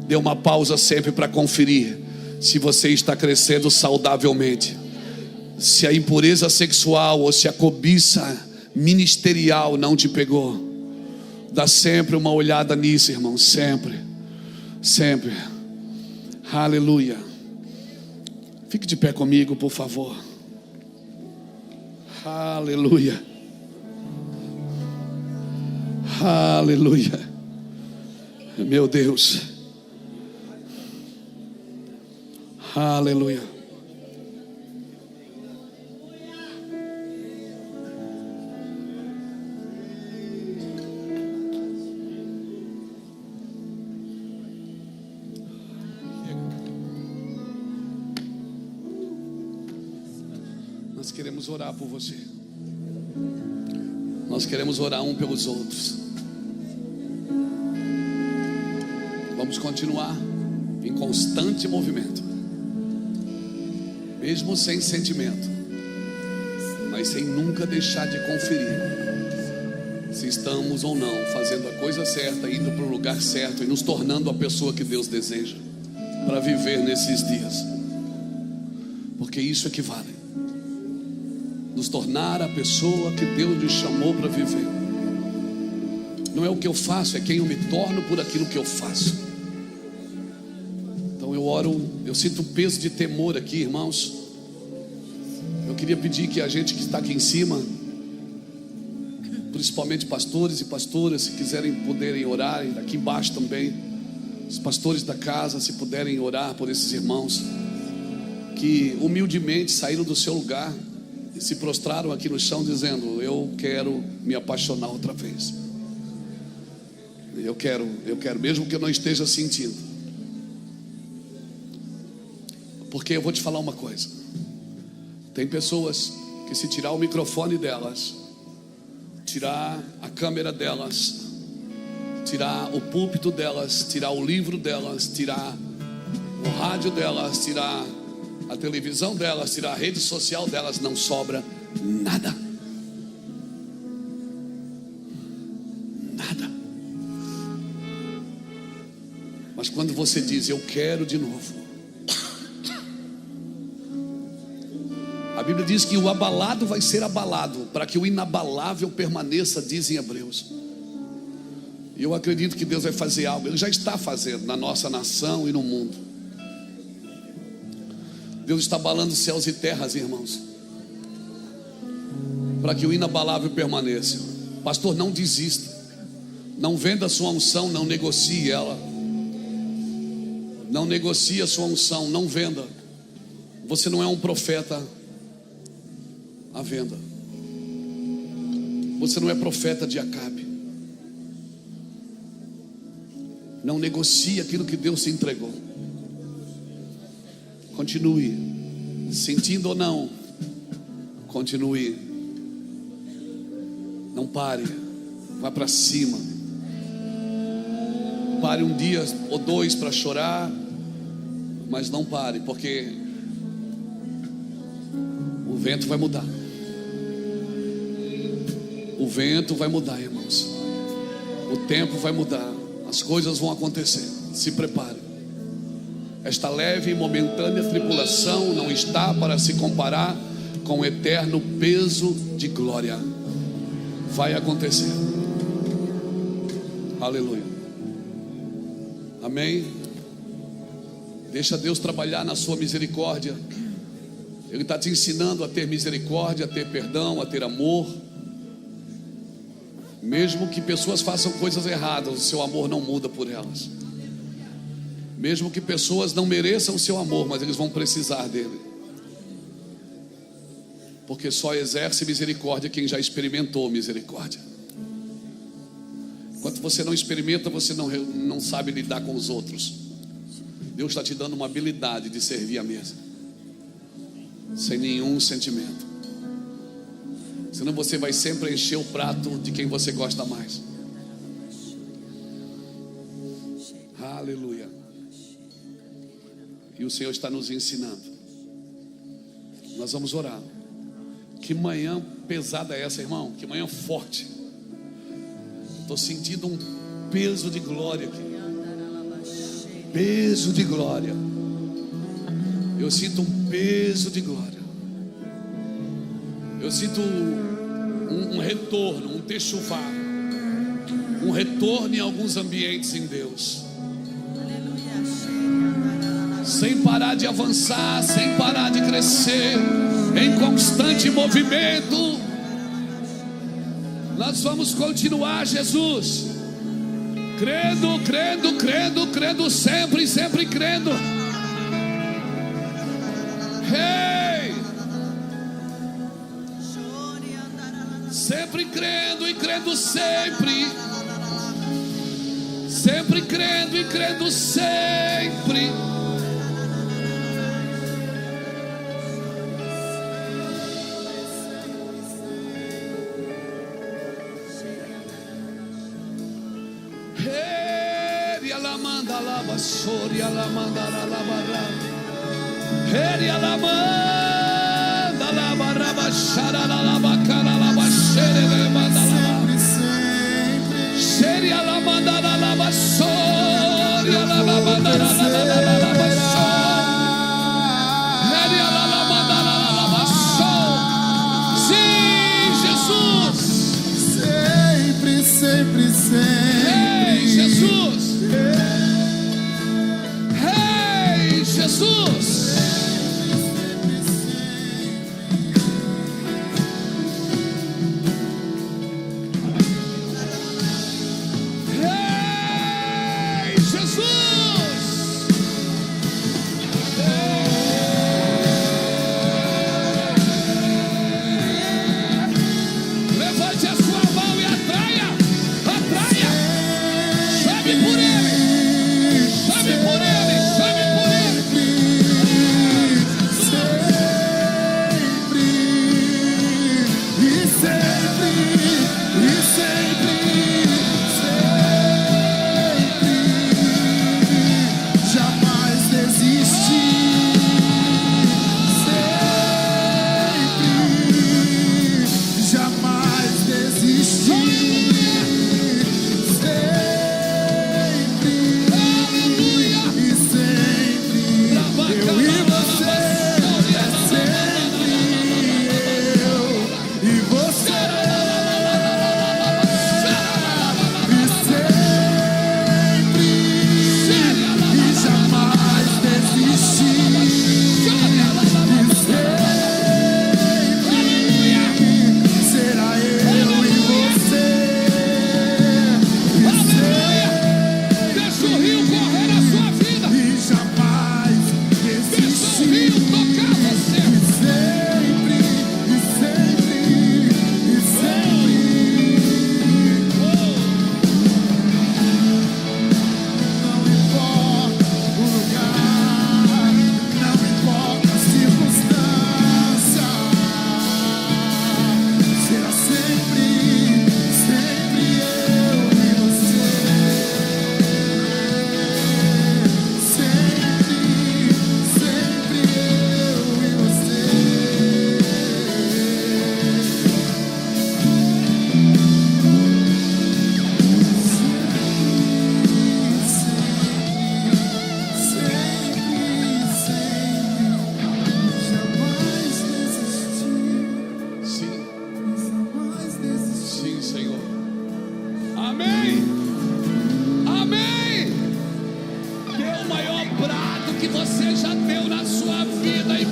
dê uma pausa sempre para conferir se você está crescendo saudavelmente. Se a impureza sexual ou se a cobiça ministerial não te pegou. Dá sempre uma olhada nisso, irmão. Sempre. Sempre. Aleluia. Fique de pé comigo, por favor. Aleluia. Aleluia. Meu Deus. Aleluia. Nós queremos orar por você. Nós queremos orar um pelos outros. Vamos continuar em constante movimento, mesmo sem sentimento, mas sem nunca deixar de conferir se estamos ou não fazendo a coisa certa, indo para o lugar certo e nos tornando a pessoa que Deus deseja para viver nesses dias. Porque isso é que vale. Nos tornar a pessoa que Deus nos chamou para viver. Não é o que eu faço, é quem eu me torno por aquilo que eu faço. Então eu oro, eu sinto um peso de temor aqui, irmãos. Eu queria pedir que a gente que está aqui em cima, principalmente pastores e pastoras, se quiserem, poderem orar, e aqui embaixo também, os pastores da casa, se puderem orar por esses irmãos que humildemente saíram do seu lugar e se prostraram aqui no chão dizendo: eu quero me apaixonar outra vez. Eu quero, mesmo que eu não esteja sentindo. Porque eu vou te falar uma coisa. Tem pessoas que, se tirar o microfone delas, tirar a câmera delas, tirar o púlpito delas, tirar o livro delas, tirar o rádio delas, tirar a televisão delas, tirar a rede social delas, não sobra nada. Nada. Mas quando você diz: eu quero de novo, a Bíblia diz que o abalado vai ser abalado para que o inabalável permaneça, diz em Hebreus. E eu acredito que Deus vai fazer algo. Ele já está fazendo na nossa nação e no mundo. Deus está abalando céus e terras, irmãos, para que o inabalável permaneça. Pastor, não desista. Não venda a sua unção, não negocie ela. Não negocie a sua unção, não venda. Você não é um profeta à venda. Você não é profeta de Acabe. Não negocie aquilo que Deus te entregou. Continue, sentindo ou não, continue. Não pare, vá para cima. Pare um dia ou dois para chorar, mas não pare, porque o vento vai mudar. O vento vai mudar, irmãos. O tempo vai mudar. As coisas vão acontecer. Se prepare. Esta leve e momentânea tribulação não está para se comparar com eterno peso de glória. Vai acontecer. Aleluia. Amém. Deixa Deus trabalhar na sua misericórdia. Ele está te ensinando a ter misericórdia, a ter perdão, a ter amor. Mesmo que pessoas façam coisas erradas, o seu amor não muda por elas. Mesmo que pessoas não mereçam o seu amor, mas eles vão precisar dele. Porque só exerce misericórdia quem já experimentou misericórdia. Enquanto você não experimenta, você não sabe lidar com os outros. Deus está te dando uma habilidade de servir a mesa, sem nenhum sentimento. Senão você vai sempre encher o prato de quem você gosta mais. Aleluia. E o Senhor está nos ensinando. Nós vamos orar. Que manhã pesada é essa, irmão? Que manhã forte. Estou sentindo um peso de glória aqui. Peso de glória. Eu sinto um peso de glória. Eu sinto um retorno, um techuvá, um retorno em alguns ambientes em Deus. Sem parar de avançar, sem parar de crescer, em constante movimento. Nós vamos continuar, Jesus, crendo, crendo, crendo, crendo, sempre, sempre crendo. Hey! Sempre crendo e crendo sempre. Sempre crendo e crendo sempre. Alamanda lava sori alamanda lava. Heri alamanda lava raba shara lava cara lava shere levanda lava. Seri alamanda lava sori alamanda lava sori. Heri alamanda lava sori. Sim, Jesus. Sempre, sempre, sempre. Ei, Jesus. Hey, Jesus. Amém? Amém? Dê o maior brado que você já deu na sua vida e